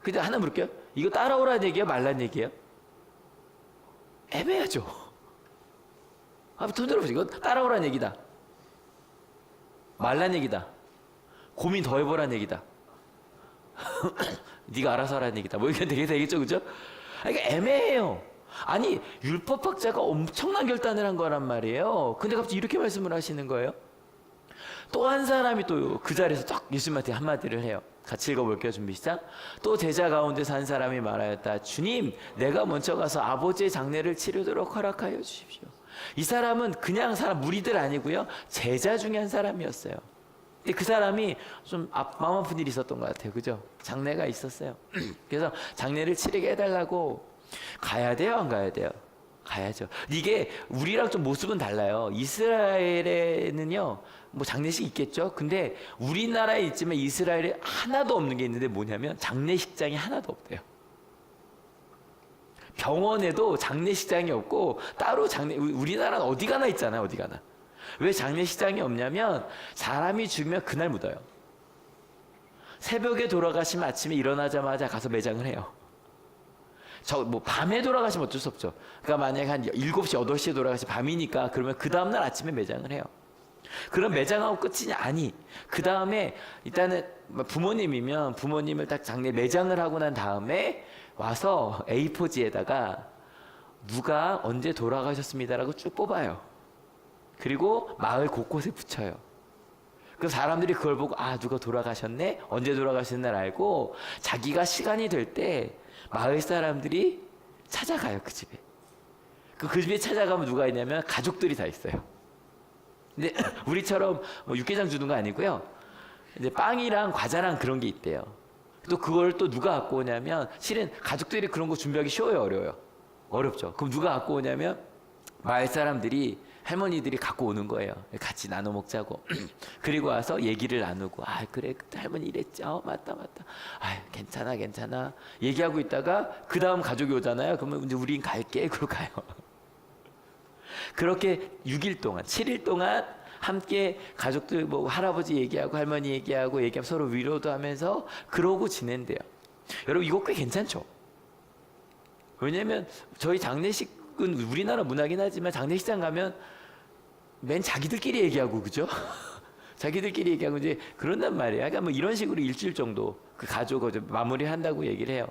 근데 하나 물을게요. 이거 따라오라는 얘기예요? 말란 얘기예요? 애매하죠. 한번 손 들어보세요. 이거 따라오라는 얘기다. 말란 얘기다. 고민 더 해보라는 얘기다. 네가 알아서 하라는 얘기다. 뭐 이렇게 되겠죠, 그죠? 그러니까 애매해요. 아니 율법학자가 엄청난 결단을 한 거란 말이에요. 근데 갑자기 이렇게 말씀을 하시는 거예요. 또 한 사람이 또 그 자리에서 딱 예수님한테 한마디를 해요. 같이 읽어볼게요. 준비 시작. 또 제자 가운데서 한 사람이 말하였다. 주님, 내가 먼저 가서 아버지의 장례를 치르도록 허락하여 주십시오. 이 사람은 그냥 사람 무리들 아니고요. 제자 중에 한 사람이었어요. 근데 그 사람이 좀 마음 아픈 일이 있었던 것 같아요. 그죠? 장례가 있었어요. 그래서 장례를 치르게 해달라고. 가야 돼요? 안 가야 돼요? 가야죠. 이게 우리랑 좀 모습은 달라요. 이스라엘에는요, 뭐 장례식 있겠죠? 근데 우리나라에 있지만 이스라엘에 하나도 없는 게 있는데 뭐냐면 장례식장이 하나도 없대요. 병원에도 장례식장이 없고 따로 우리나라는 어디 가나 있잖아요. 어디 가나. 왜 장례식장이 없냐면 사람이 죽으면 그날 묻어요. 새벽에 돌아가시면 아침에 일어나자마자 가서 매장을 해요. 뭐 밤에 돌아가시면 어쩔 수 없죠. 그러니까 만약에 한 7시, 8시에 돌아가시면 밤이니까 그러면 그 다음날 아침에 매장을 해요. 그럼 매장하고 끝이냐? 아니. 그 다음에 일단은 부모님이면 부모님을 딱 장례 매장을 하고 난 다음에 와서 A4지에다가 누가 언제 돌아가셨습니다라고 쭉 뽑아요. 그리고 마을 곳곳에 붙여요. 그 사람들이 그걸 보고 누가 돌아가셨네? 언제 돌아가신 날 알고 자기가 시간이 될 때 마을 사람들이 찾아가요. 그 집에. 그 집에 찾아가면 누가 있냐면 가족들이 다 있어요. 근데 우리처럼 뭐 육개장 주는 거 아니고요. 이제 빵이랑 과자랑 그런 게 있대요. 또 그걸 또 누가 갖고 오냐면 실은 가족들이 그런 거 준비하기 쉬워요, 어려워요? 어렵죠. 그럼 누가 갖고 오냐면 마을 사람들이 할머니들이 갖고 오는 거예요. 같이 나눠 먹자고. 그리고 와서 얘기를 나누고 그래 그때 할머니 이랬죠. 맞다. 괜찮아. 얘기하고 있다가 그 다음 가족이 오잖아요. 그러면 이제 우린 갈게. 그러고 가요. 그렇게 6일 동안 7일 동안 함께 가족들 뭐 할아버지 얘기하고 할머니 얘기하면 서로 위로도 하면서 그러고 지낸대요. 여러분 이거 꽤 괜찮죠? 왜냐면 저희 장례식은 우리나라 문화긴 하지만 장례식장 가면 맨 자기들끼리 얘기하고 그죠? 자기들끼리 얘기하고 이제 그런단 말이에요. 그러니까 뭐 이런 식으로 일주일 정도 그 가족을 마무리한다고 얘기를 해요.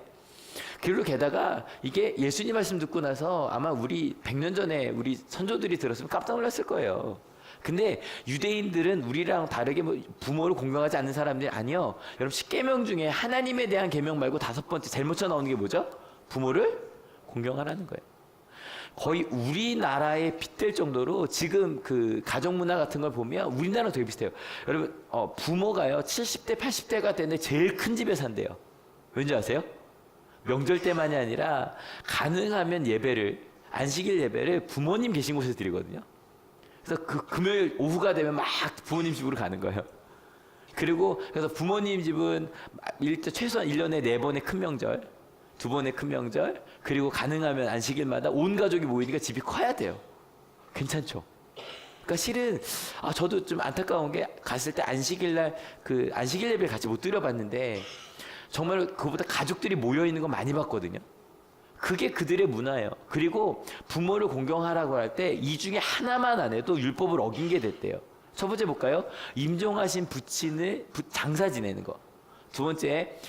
그리고 게다가 이게 예수님 말씀 듣고 나서 아마 우리 100년 전에 우리 선조들이 들었으면 깜짝 놀랐을 거예요. 근데 유대인들은 우리랑 다르게 뭐 부모를 공경하지 않는 사람들이 아니요. 여러분 10계명 중에 하나님에 대한 계명 말고 5번째 제일 먼저 나오는 게 뭐죠? 부모를 공경하라는 거예요. 거의 우리나라에 빗댈 정도로 지금 그 가족 문화 같은 걸 보면 우리나라랑 되게 비슷해요. 여러분 부모가요 70대 80대가 되는데 제일 큰 집에 산대요. 왠지 아세요? 명절 때만이 아니라 가능하면 예배를 안식일 예배를 부모님 계신 곳에서 드리거든요. 그래서 그 금요일 오후가 되면 막 부모님 집으로 가는 거예요. 그리고 그래서 부모님 집은 최소한 1년에 4번의 큰 명절, 2번의 큰 명절, 그리고 가능하면 안식일마다 온 가족이 모이니까 집이 커야 돼요. 괜찮죠? 그러니까 실은 저도 좀 안타까운 게 갔을 때 안식일날 그 안식일 예배를 같이 못 드려봤는데 정말 그보다 가족들이 모여 있는 거 많이 봤거든요. 그게 그들의 문화예요. 그리고 부모를 공경하라고 할 때 이 중에 하나만 안 해도 율법을 어긴 게 됐대요. 첫 번째 볼까요? 임종하신 부친을 장사 지내는 거. 두 번째,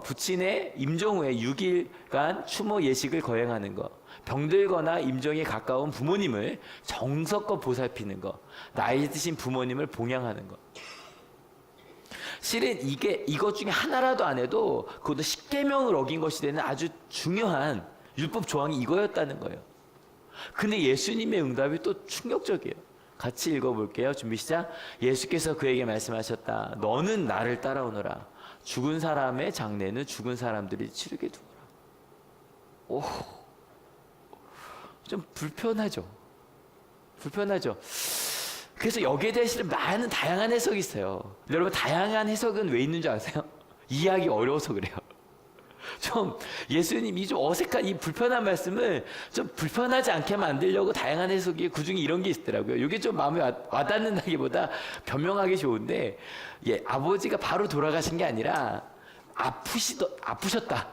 부친의 임종 후에 6일간 추모 예식을 거행하는 거. 병들거나 임종에 가까운 부모님을 정성껏 보살피는 거. 나이 드신 부모님을 봉양하는 거. 실은 이것 중에 하나라도 안 해도 그것도 10계명을 어긴 것이 되는 아주 중요한 율법 조항이 이거였다는 거예요. 근데 예수님의 응답이 또 충격적이에요. 같이 읽어볼게요. 준비 시작. 예수께서 그에게 말씀하셨다. 너는 나를 따라오너라. 죽은 사람의 장례는 죽은 사람들이 치르게 두거라. 좀 불편하죠. 그래서 여기에 대해서 많은 다양한 해석이 있어요. 여러분 다양한 해석은 왜 있는 줄 아세요? 이해하기 어려워서 그래요. 좀 예수님이 좀 어색한 이 불편한 말씀을 좀 불편하지 않게 만들려고 다양한 해석이 그중에 이런 게 있더라고요. 이게 좀 마음에 와닿는다기보다 변명하기 좋은데 아버지가 바로 돌아가신 게 아니라 아프셨다.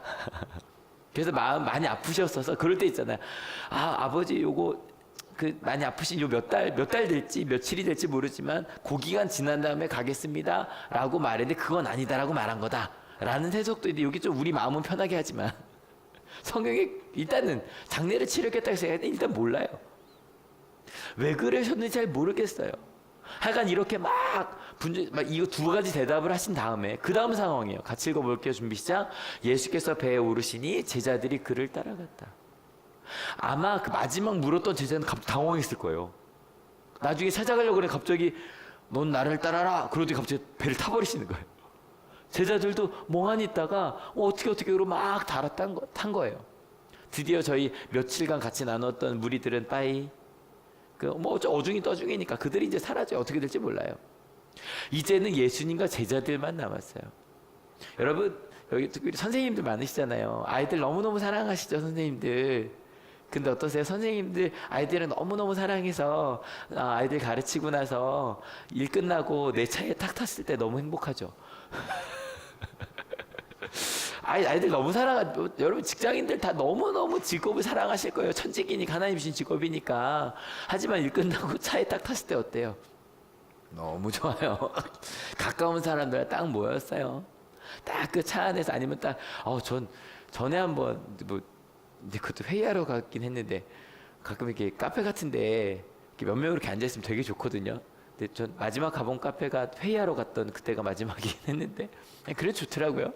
그래서 마음 많이 아프셨어서 그럴 때 있잖아요. 아버지 요거 많이 아프신 요 몇 달 될지 며칠이 될지 모르지만 그 기간 지난 다음에 가겠습니다 라고 말했는데 그건 아니다라고 말한 거다 라는 해석도 있는데 여기 좀 우리 마음은 편하게 하지만 성경에 일단은 장례를 치르겠다고 생각했는데 일단 몰라요. 왜 그러셨는지 잘 모르겠어요. 하여간 이렇게 막 이거 2가지 대답을 하신 다음에 그 다음 상황이에요. 같이 읽어볼게요. 준비 시작. 예수께서 배에 오르시니 제자들이 그를 따라갔다. 아마 그 마지막 물었던 제자는 당황했을 거예요. 나중에 찾아가려고 그래 갑자기 넌 나를 따라라 그러더니 갑자기 배를 타버리시는 거예요. 제자들도 멍하니 있다가 어떻게 그러고 막 탄 거예요. 드디어 저희 며칠간 같이 나눴던 무리들은 빠이 어중이 떠중이니까 그들이 이제 사라져요. 어떻게 될지 몰라요. 이제는 예수님과 제자들만 남았어요. 여러분 여기 선생님들 많으시잖아요. 아이들 너무너무 사랑하시죠, 선생님들. 근데 어떠세요? 선생님들 아이들을 너무너무 사랑해서 아이들 가르치고 나서 일 끝나고 내 차에 탁 탔을 때 너무 행복하죠. 아이들 너무 사랑하죠. 여러분 직장인들 다 너무너무 직업을 사랑하실 거예요. 천직이니까 하나님 주신 직업이니까. 하지만 일 끝나고 차에 딱 탔을 때 어때요? 너무 좋아요. 가까운 사람들 딱 모였어요. 딱 그 차 안에서 아니면 딱 전에 한번 근데 그것도 회의하러 갔긴 했는데 가끔 이렇게 카페 같은데 이렇게 몇 명 이렇게 앉아 있으면 되게 좋거든요. 근데 전 마지막 가본 카페가 회의하러 갔던 그때가 마지막이긴 했는데 그래 좋더라고요.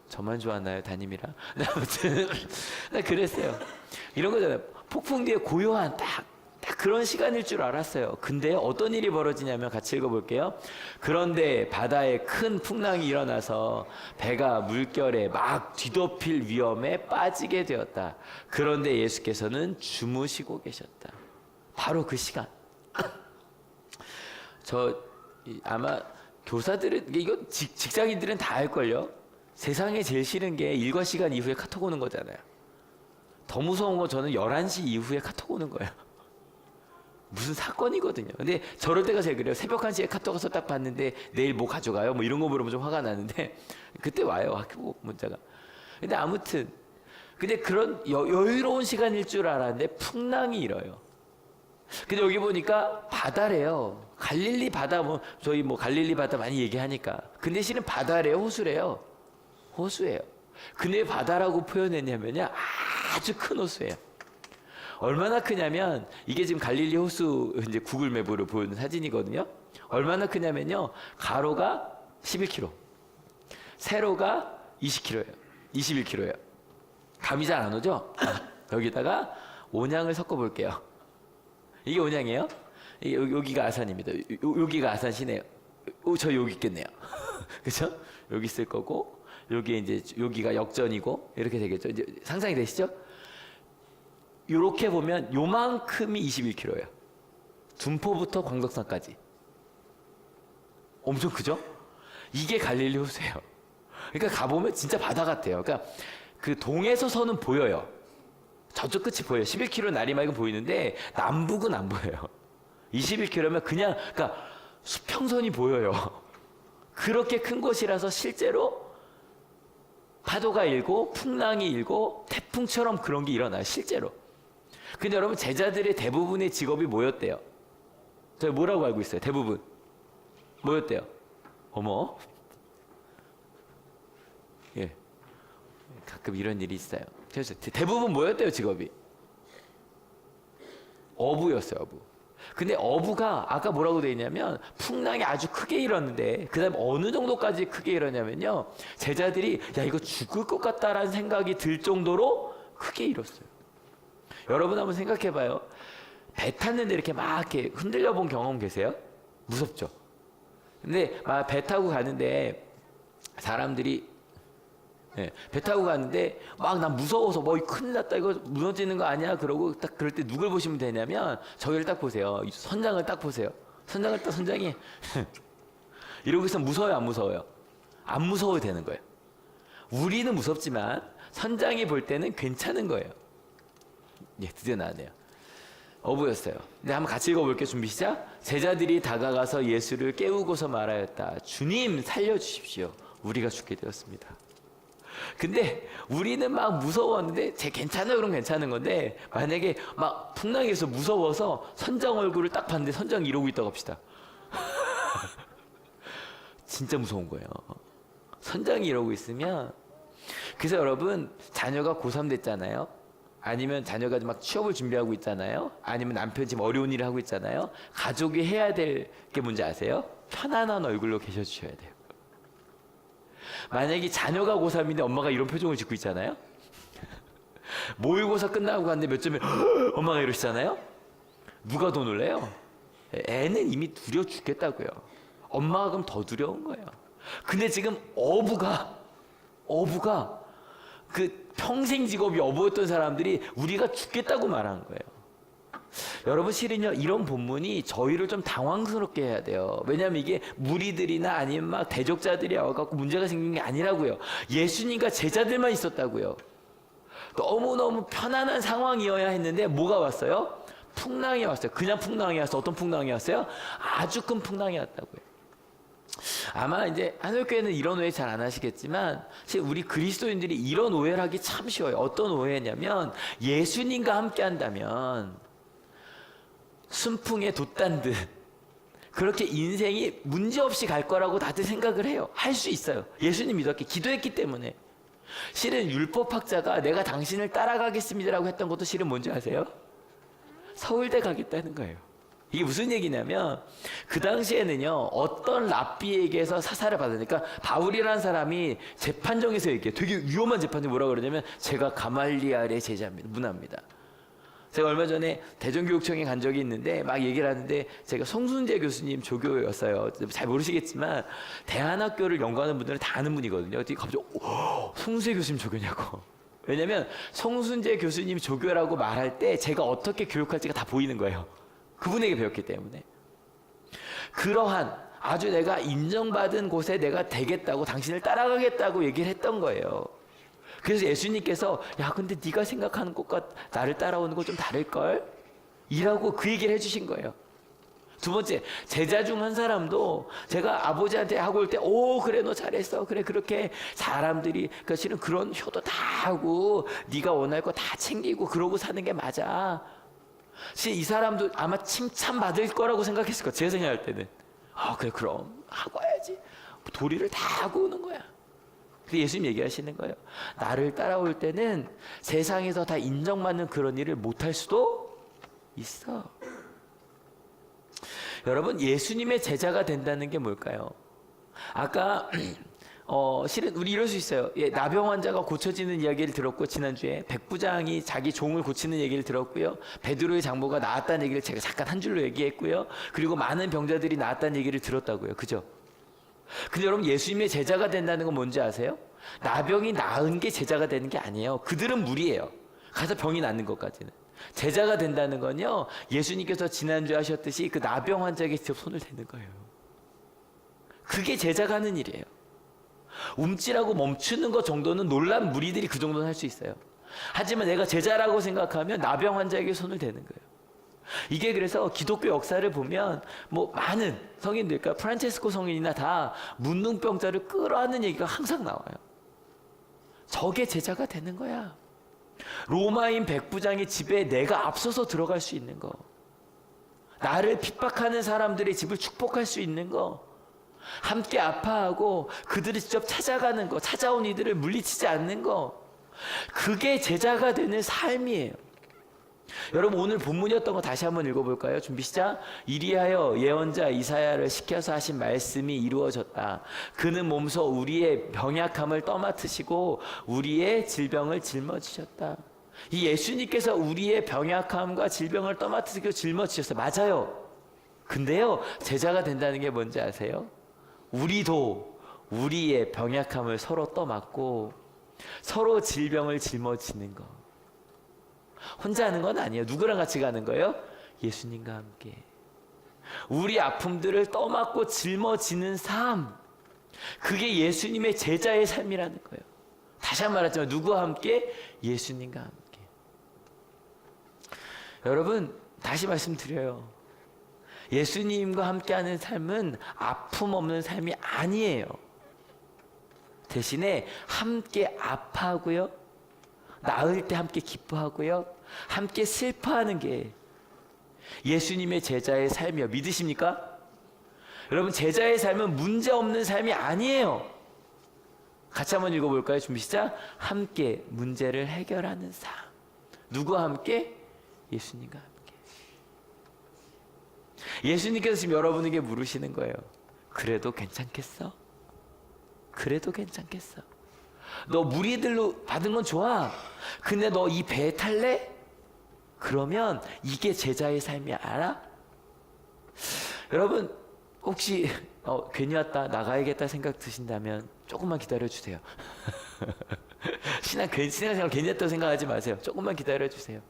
저만 좋았나요, 담임이랑? 아무튼 나 그랬어요. 이런 거잖아요. 폭풍 뒤에 고요한 딱 그런 시간일 줄 알았어요. 근데 어떤 일이 벌어지냐면 같이 읽어볼게요. 그런데 바다에 큰 풍랑이 일어나서 배가 물결에 막 뒤덮일 위험에 빠지게 되었다. 그런데 예수께서는 주무시고 계셨다. 바로 그 시간. 아마 교사들은 이거 직장인들은 다 알걸요. 세상에 제일 싫은 게 일과 시간 이후에 카톡 오는 거잖아요. 더 무서운 건 저는 11시 이후에 카톡 오는 거예요. 무슨 사건이거든요. 근데 저럴 때가 제일 그래요. 새벽 1시에 카톡 와서 딱 봤는데 내일 뭐 가져가요? 뭐 이런 거 물으면 좀 화가 나는데 그때 와요. 학교 문자가. 근데 아무튼 근데 그런 여유로운 시간일 줄 알았는데 풍랑이 일어요. 근데 여기 보니까 바다래요. 갈릴리 바다, 뭐 저희 뭐 갈릴리 바다 많이 얘기하니까. 근데 실은 바다래요, 호수래요. 호수예요. 근데 바다라고 표현했냐면요, 아주 큰 호수예요. 얼마나 크냐면 이게 지금 갈릴리 호수 이제 구글 맵으로 보여준 사진이거든요. 얼마나 크냐면요, 가로가 11km, 세로가 20km예요. 21km예요. 감이 잘 안 오죠? 여기다가 온양을 섞어 볼게요. 이게 온양이에요. 여기가 아산입니다. 여기가 아산 시내요. 저 여기 있겠네요. 그렇죠? 여기 있을 거고 여기 이제 여기가 역전이고 이렇게 되겠죠. 이제 상상이 되시죠? 이렇게 보면 요만큼이 21km예요. 둔포부터 광덕산까지. 엄청 크죠? 이게 갈릴리 호수예요. 그러니까 가보면 진짜 바다 같아요. 그러니까 그 동에서 서는 보여요. 저쪽 끝이 보여요. 11km 내리막은 보이는데 남북은 안 보여요. 21km면 그냥 그러니까 수평선이 보여요. 그렇게 큰 곳이라서 실제로 파도가 일고 풍랑이 일고 태풍처럼 그런 게 일어나요. 실제로. 근데 여러분 제자들의 대부분의 직업이 뭐였대요? 저희 뭐라고 알고 있어요? 대부분 뭐였대요? 어머, 예, 가끔 이런 일이 있어요. 그래서 대부분 뭐였대요? 직업이 어부였어요. 어부. 근데 어부가 아까 뭐라고 되어 있냐면 풍랑이 아주 크게 일었는데 그 다음에 어느 정도까지 크게 일었냐면요, 제자들이 야 이거 죽을 것 같다라는 생각이 들 정도로 크게 일었어요. 여러분 한번 생각해봐요. 배 탔는데 이렇게 막 이렇게 흔들려 본 경험 계세요? 무섭죠? 근데 막 배 타고 가는데 사람들이, 예, 배 타고 가는데 막 난 무서워서 뭐 큰일 났다 이거 무너지는 거 아니야 그러고 딱 그럴 때 누굴 보시면 되냐면 저기를 딱 보세요. 선장을 딱 보세요. 선장을 딱 선장이 이러고 있으면 무서워요 안 무서워요? 안 무서워도 되는 거예요. 우리는 무섭지만 선장이 볼 때는 괜찮은 거예요. 예, 드디어 나왔네요. 어부였어요. 근데 한번 같이 읽어볼게요. 준비 시작. 제자들이 다가가서 예수를 깨우고서 말하였다. 주님 살려주십시오. 우리가 죽게 되었습니다. 근데 우리는 막 무서웠는데 쟤 괜찮아요 그럼 괜찮은 건데, 만약에 막 풍랑에서 무서워서 선장 얼굴을 딱 봤는데 선장이 이러고 있다고 합시다. 진짜 무서운 거예요. 선장이 이러고 있으면. 그래서 여러분 자녀가 고3 됐잖아요. 아니면 자녀가 막 취업을 준비하고 있잖아요. 아니면 남편이 지금 어려운 일을 하고 있잖아요. 가족이 해야 될 게 뭔지 아세요? 편안한 얼굴로 계셔 주셔야 돼요. 만약에 자녀가 고3인데 엄마가 이런 표정을 짓고 있잖아요. 모의고사 끝나고 갔는데 몇 점에 엄마가 이러시잖아요. 누가 더 놀래요? 애는 이미 두려워 죽겠다고요. 엄마가 그럼 더 두려운 거예요. 근데 지금 어부가 그 평생 직업이 어부였던 사람들이 우리가 죽겠다고 말한 거예요. 여러분 실은요, 이런 본문이 저희를 좀 당황스럽게 해야 돼요. 왜냐하면 이게 무리들이나 아니면 막 대적자들이 와갖고 문제가 생긴 게 아니라고요. 예수님과 제자들만 있었다고요. 너무너무 편안한 상황이어야 했는데 뭐가 왔어요? 풍랑이 왔어요. 그냥 풍랑이 왔어요. 어떤 풍랑이 왔어요? 아주 큰 풍랑이 왔다고요. 아마 이제 한올교회는 이런 오해 잘 안 하시겠지만 우리 그리스도인들이 이런 오해를 하기 참 쉬워요. 어떤 오해냐면 예수님과 함께 한다면 순풍에 돛단 듯 그렇게 인생이 문제없이 갈 거라고 다들 생각을 해요. 할 수 있어요. 예수님 믿었기, 기도했기 때문에. 실은 율법학자가 내가 당신을 따라가겠습니다라고 했던 것도 실은 뭔지 아세요? 서울대 가겠다는 거예요. 이게 무슨 얘기냐면 그 당시에는요, 어떤 랍비에게서 사사를 받으니까 바울이라는 사람이 재판정에서 얘기해요. 되게 위험한 재판정. 뭐라고 그러냐면 제가 가말리알의 제자입니다. 문화입니다. 제가 얼마 전에 대전교육청에 간 적이 있는데 막 얘기를 하는데 제가 송순재 교수님 조교였어요. 잘 모르시겠지만 대한학교를 연구하는 분들은 다 아는 분이거든요. 갑자기 송순재 교수님 조교냐고. 왜냐면 송순재 교수님 조교라고 말할 때 제가 어떻게 교육할지가 다 보이는 거예요. 그분에게 배웠기 때문에. 그러한 아주 내가 인정받은 곳에 내가 되겠다고, 당신을 따라가겠다고 얘기를 했던 거예요. 그래서 예수님께서 야 근데 네가 생각하는 것과 나를 따라오는 건 좀 다를걸? 이라고 그 얘기를 해주신 거예요. 두 번째, 제자 중 한 사람도 제가 아버지한테 하고 올 때, 오, 그래, 너 잘했어. 그래, 그렇게 사람들이, 그러니까 실은 그런 효도 다 하고, 네가 원할 거 다 챙기고, 그러고 사는 게 맞아. 사실 이 사람도 아마 칭찬받을 거라고 생각했을 거예요. 제 생각할 때는. 아, 그래, 그럼 하고 와야지. 도리를 다 하고 오는 거야. 근데 예수님 얘기하시는 거예요. 나를 따라올 때는 세상에서 다 인정받는 그런 일을 못할 수도 있어. 여러분, 예수님의 제자가 된다는 게 뭘까요? 아까 실은 우리 이럴 수 있어요. 예, 나병 환자가 고쳐지는 이야기를 들었고, 지난주에 백부장이 자기 종을 고치는 얘기를 들었고요. 베드로의 장모가 나았다는 얘기를 제가 잠깐 한 줄로 얘기했고요. 그리고 많은 병자들이 나았다는 얘기를 들었다고요. 그죠? 근데 여러분, 예수님의 제자가 된다는 건 뭔지 아세요? 나병이 나은 게 제자가 되는 게 아니에요. 그들은 무리예요. 가서 병이 낫는 것까지는. 제자가 된다는 건요, 예수님께서 지난주에 하셨듯이 그 나병 환자에게 직접 손을 대는 거예요. 그게 제자가 하는 일이에요. 움찔하고 멈추는 것 정도는 놀란 무리들이 그 정도는 할 수 있어요. 하지만 내가 제자라고 생각하면 나병 환자에게 손을 대는 거예요. 이게 그래서 기독교 역사를 보면 뭐 많은 성인들, 그러니까 프란체스코 성인이나 다 문둥병자를 끌어안는 얘기가 항상 나와요. 저게 제자가 되는 거야. 로마인 백부장의 집에 내가 앞서서 들어갈 수 있는 거, 나를 핍박하는 사람들의 집을 축복할 수 있는 거, 함께 아파하고 그들을 직접 찾아가는 거, 찾아온 이들을 물리치지 않는 거, 그게 제자가 되는 삶이에요. 여러분, 오늘 본문이었던 거 다시 한번 읽어볼까요? 준비 시작. 이리하여 예언자 이사야를 시켜서 하신 말씀이 이루어졌다. 그는 몸소 우리의 병약함을 떠맡으시고 우리의 질병을 짊어지셨다. 이 예수님께서 우리의 병약함과 질병을 떠맡으시고 짊어지셨어요. 맞아요. 근데요, 제자가 된다는 게 뭔지 아세요? 우리도 우리의 병약함을 서로 떠맡고 서로 질병을 짊어지는 거. 혼자 하는 건 아니에요. 누구랑 같이 가는 거예요? 예수님과 함께. 우리 아픔들을 떠맡고 짊어지는 삶, 그게 예수님의 제자의 삶이라는 거예요. 다시 한 번 말하지만 누구와 함께? 예수님과 함께. 여러분, 다시 말씀드려요. 예수님과 함께하는 삶은 아픔 없는 삶이 아니에요. 대신에 함께 아파하고요, 나을 때 함께 기뻐하고요, 함께 슬퍼하는 게 예수님의 제자의 삶이요. 믿으십니까? 여러분, 제자의 삶은 문제 없는 삶이 아니에요. 같이 한번 읽어볼까요? 준비 시작. 함께 문제를 해결하는 삶. 누구와 함께? 예수님과 함께. 예수님께서 지금 여러분에게 물으시는 거예요. 그래도 괜찮겠어? 그래도 괜찮겠어? 너 무리들로 받은 건 좋아. 근데 너 이 배에 탈래? 그러면 이게 제자의 삶이 알아? 여러분, 혹시 괜히 왔다 나가야겠다 생각 드신다면 조금만 기다려주세요. 신앙생활 괜히 했다고 생각하지 마세요. 조금만 기다려주세요.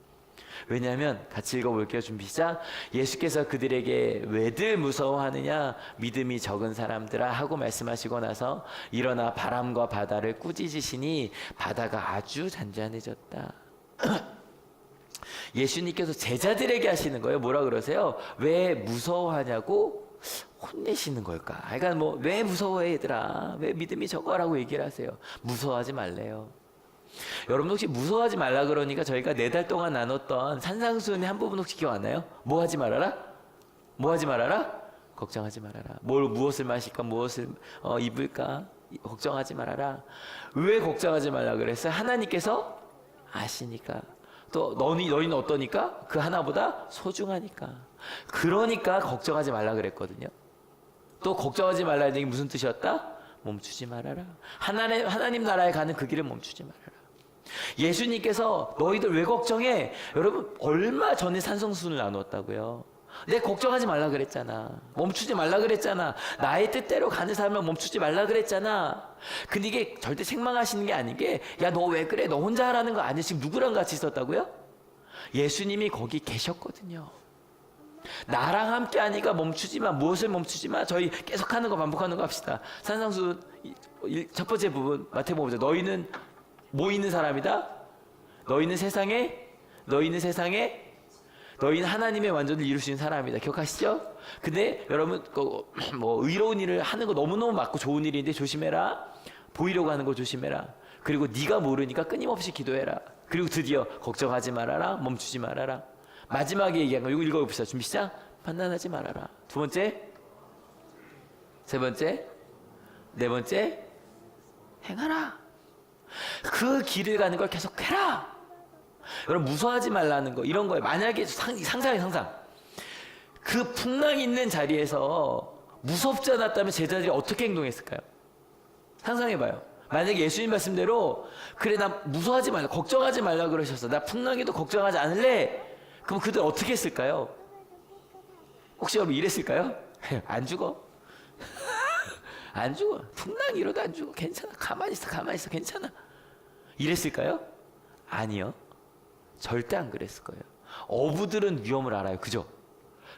왜냐하면 같이 읽어볼게요. 준비 시작. 예수께서 그들에게 왜들 무서워하느냐, 믿음이 적은 사람들아 하고 말씀하시고 나서 일어나 바람과 바다를 꾸짖으시니 바다가 아주 잔잔해졌다. 예수님께서 제자들에게 하시는 거예요. 뭐라 그러세요? 왜 무서워하냐고 혼내시는 걸까? 그러니까 뭐 왜 무서워해 얘들아, 왜 믿음이 적어라고 얘기를 하세요. 무서워하지 말래요. 여러분, 혹시 무서워하지 말라 그러니까 저희가 4달 동안 나눴던 산상수훈의 한 부분 혹시 기억 안 나요? 뭐 하지 말아라? 뭐 하지 말아라? 걱정하지 말아라. 무엇을 마실까? 무엇을 입을까? 걱정하지 말아라. 왜 걱정하지 말라 그랬어요? 하나님께서 아시니까. 또 너희는 어떠니까? 그 하나보다 소중하니까. 그러니까 걱정하지 말라 그랬거든요. 또 걱정하지 말라는 얘기 무슨 뜻이었다? 멈추지 말아라. 하나님 나라에 가는 그 길을 멈추지 말아라. 예수님께서 너희들 왜 걱정해? 여러분, 얼마 전에 산성순을 나누었다고요. 내 걱정하지 말라 그랬잖아. 멈추지 말라 그랬잖아. 나의 뜻대로 가는 삶을 멈추지 말라 그랬잖아. 근데 이게 절대 책망하시는 게 아닌 게, 야, 너 왜 그래? 너 혼자 하라는 거 아니야? 지금 누구랑 같이 있었다고요? 예수님이 거기 계셨거든요. 나랑 함께 하니까 멈추지 마. 무엇을 멈추지 마? 저희 계속 하는 거, 반복하는 거 합시다. 산상수 첫 번째 부분 마태복음 보자. 너희는 뭐 있는 사람이다? 너희는 세상에 너희는 하나님의 완전을 이룰 수 있는 사람이다. 기억하시죠? 근데 여러분 뭐 의로운 일을 하는 거 너무너무 맞고 좋은 일인데 조심해라. 보이려고 하는 거 조심해라. 그리고 네가 모르니까 끊임없이 기도해라. 그리고 드디어 걱정하지 말아라. 멈추지 말아라. 마지막에 얘기한 거 이거 읽어봅시다. 준비 시작. 판단하지 말아라. 두 번째, 세 번째, 네 번째, 행하라. 그 길을 가는 걸 계속 해라. 여러분 무서워하지 말라는 거 이런 거예요. 만약에 상상해 상상. 그 풍랑 있는 자리에서 무섭지 않았다면 제자들이 어떻게 행동했을까요? 상상해봐요. 만약에 예수님 말씀대로 그래 나 무서워하지 말라 걱정하지 말라 그러셨어. 나 풍랑에도 걱정하지 않을래. 그럼 그들 어떻게 했을까요? 혹시 여러분 이랬을까요? 안 죽어. 안 죽어. 풍랑 이러도 안 죽어. 괜찮아. 가만히 있어 괜찮아. 이랬을까요? 아니요. 절대 안 그랬을 거예요. 어부들은 위험을 알아요. 그죠?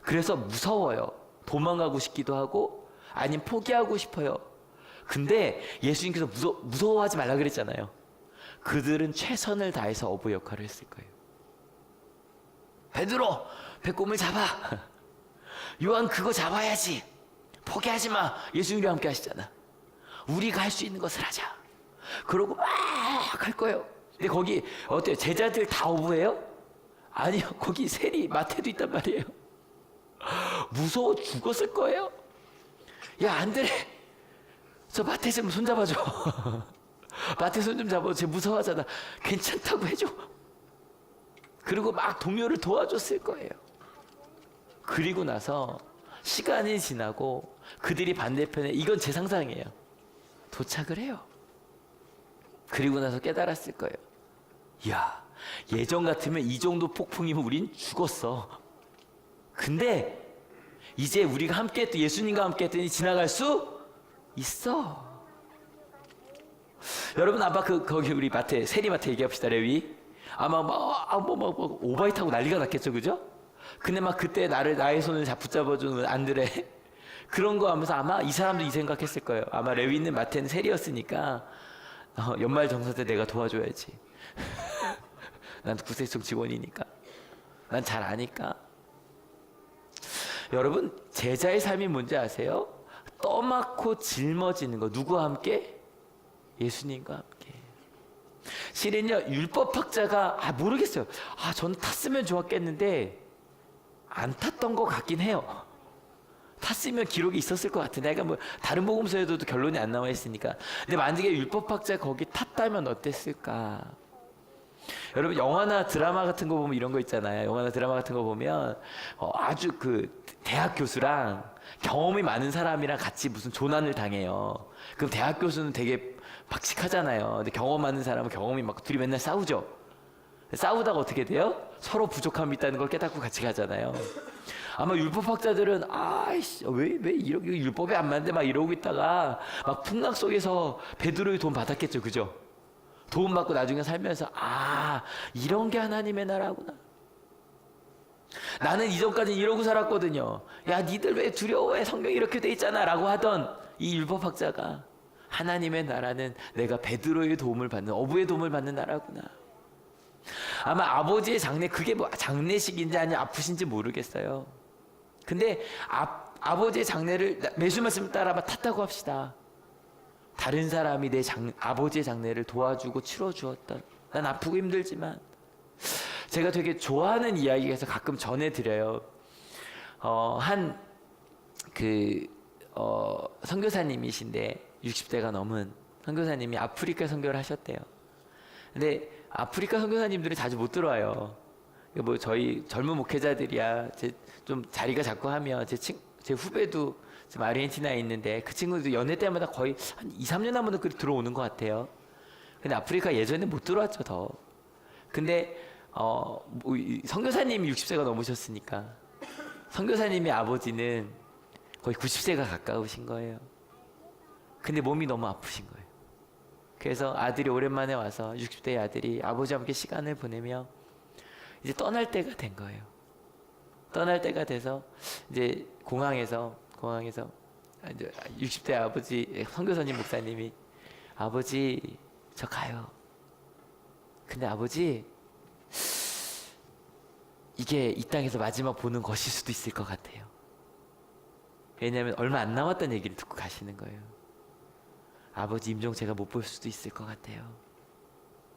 그래서 무서워요. 도망가고 싶기도 하고 아니면 포기하고 싶어요. 근데 예수님께서 무서워하지 말라 그랬잖아요. 그들은 최선을 다해서 어부 역할을 했을 거예요. 베드로, 배꼽을 잡아. 요한 그거 잡아야지. 포기하지 마. 예수님과 함께 하시잖아. 우리가 할 수 있는 것을 하자. 그러고 막 할 거예요. 근데 거기 어때요? 제자들 다 어부예요? 아니요. 거기 세리 마태도 있단 말이에요. 무서워 죽었을 거예요. 야 안드레 저 마태 좀 손잡아줘. 마태 손 좀 잡아. 쟤 무서워하잖아. 괜찮다고 해줘. 그리고 막 동료를 도와줬을 거예요. 그리고 나서 시간이 지나고 그들이 반대편에 이건 제 상상이에요. 도착을 해요. 그리고 나서 깨달았을 거예요. 이야 예전 같으면 이 정도 폭풍이면 우린 죽었어. 근데 이제 우리가 함께 했던 예수님과 함께 했더니 지나갈 수 있어. 여러분 아마 거기 우리 마태 세리마태 얘기합시다. 레위 아마 막 오바이 타고 난리가 났겠죠. 그죠? 근데 막 그때 나의 손을 붙잡아주는 안드레 그런 거 하면서 아마 이 사람도 이 생각했을 거예요. 아마 레위는 마태는 세리였으니까 연말 정사 때 내가 도와줘야지. 난 구세청 직원이니까. 난 잘 아니까. 여러분 제자의 삶이 뭔지 아세요? 떠맡고 짊어지는 거. 누구와 함께? 예수님과 함께. 실은요 율법학자가 모르겠어요. 저는 탔으면 좋았겠는데 안 탔던 것 같긴 해요. 탔으면 기록이 있었을 것 같은데, 그러니까 뭐 다른 복음서에도 결론이 안 나와 있으니까. 근데 만약에 율법학자 거기 탔다면 어땠을까? 여러분 영화나 드라마 같은 거 보면 이런 거 있잖아요. 영화나 드라마 같은 거 보면 아주 그 대학 교수랑 경험이 많은 사람이랑 같이 무슨 조난을 당해요. 그럼 대학 교수는 되게 박식하잖아요. 근데 경험 많은 사람은 경험이 막 둘이 맨날 싸우죠. 싸우다가 어떻게 돼요? 서로 부족함이 있다는 걸 깨닫고 같이 가잖아요. 아마 율법학자들은 왜 이렇게 율법이 안 맞는데 막 이러고 있다가 막 풍랑 속에서 베드로의 도움 받았겠죠. 그죠? 도움 받고 나중에 살면서 이런 게 하나님의 나라구나. 나는 이전까지 이러고 살았거든요. 야 니들 왜 두려워해? 성경이 이렇게 돼 있잖아 라고 하던 이 율법학자가 하나님의 나라는 내가 베드로의 도움을 받는 어부의 도움을 받는 나라구나. 아마 아버지의 장례 그게 뭐 장례식인지 아니면 아프신지 모르겠어요. 근데 아버지의 장례를 매주 말씀을 따라 탔다고 합시다. 다른 사람이 내 아버지의 장례를 도와주고 치러주었다. 난 아프고 힘들지만 제가 되게 좋아하는 이야기에서 가끔 전해드려요. 선교사님이신데 60대가 넘은 선교사님이 아프리카 선교를 하셨대요. 근데 아프리카 선교사님들이 자주 못 들어와요. 뭐 저희 젊은 목회자들이야 좀 자리가 자꾸 하면 제 후배도 지금 아르헨티나에 있는데 그 친구도 연애 때마다 거의 한 2, 3년 한 번은 들어오는 것 같아요. 근데 아프리카 예전에 못 들어왔죠 더. 근데 선교사님이 60세가 넘으셨으니까 선교사님의 아버지는 거의 90세가 가까우신 거예요. 근데 몸이 너무 아프신 거예요. 그래서 아들이 오랜만에 와서 60대의 아들이 아버지와 함께 시간을 보내며 이제 떠날 때가 된 거예요. 떠날 때가 돼서 이제 공항에서 이제 60대 아버지 선교사님 목사님이 아버지 저 가요. 근데 아버지 이게 이 땅에서 마지막 보는 것일 수도 있을 것 같아요. 왜냐하면 얼마 안 남았다는 얘기를 듣고 가시는 거예요. 아버지 임종 제가 못 볼 수도 있을 것 같아요.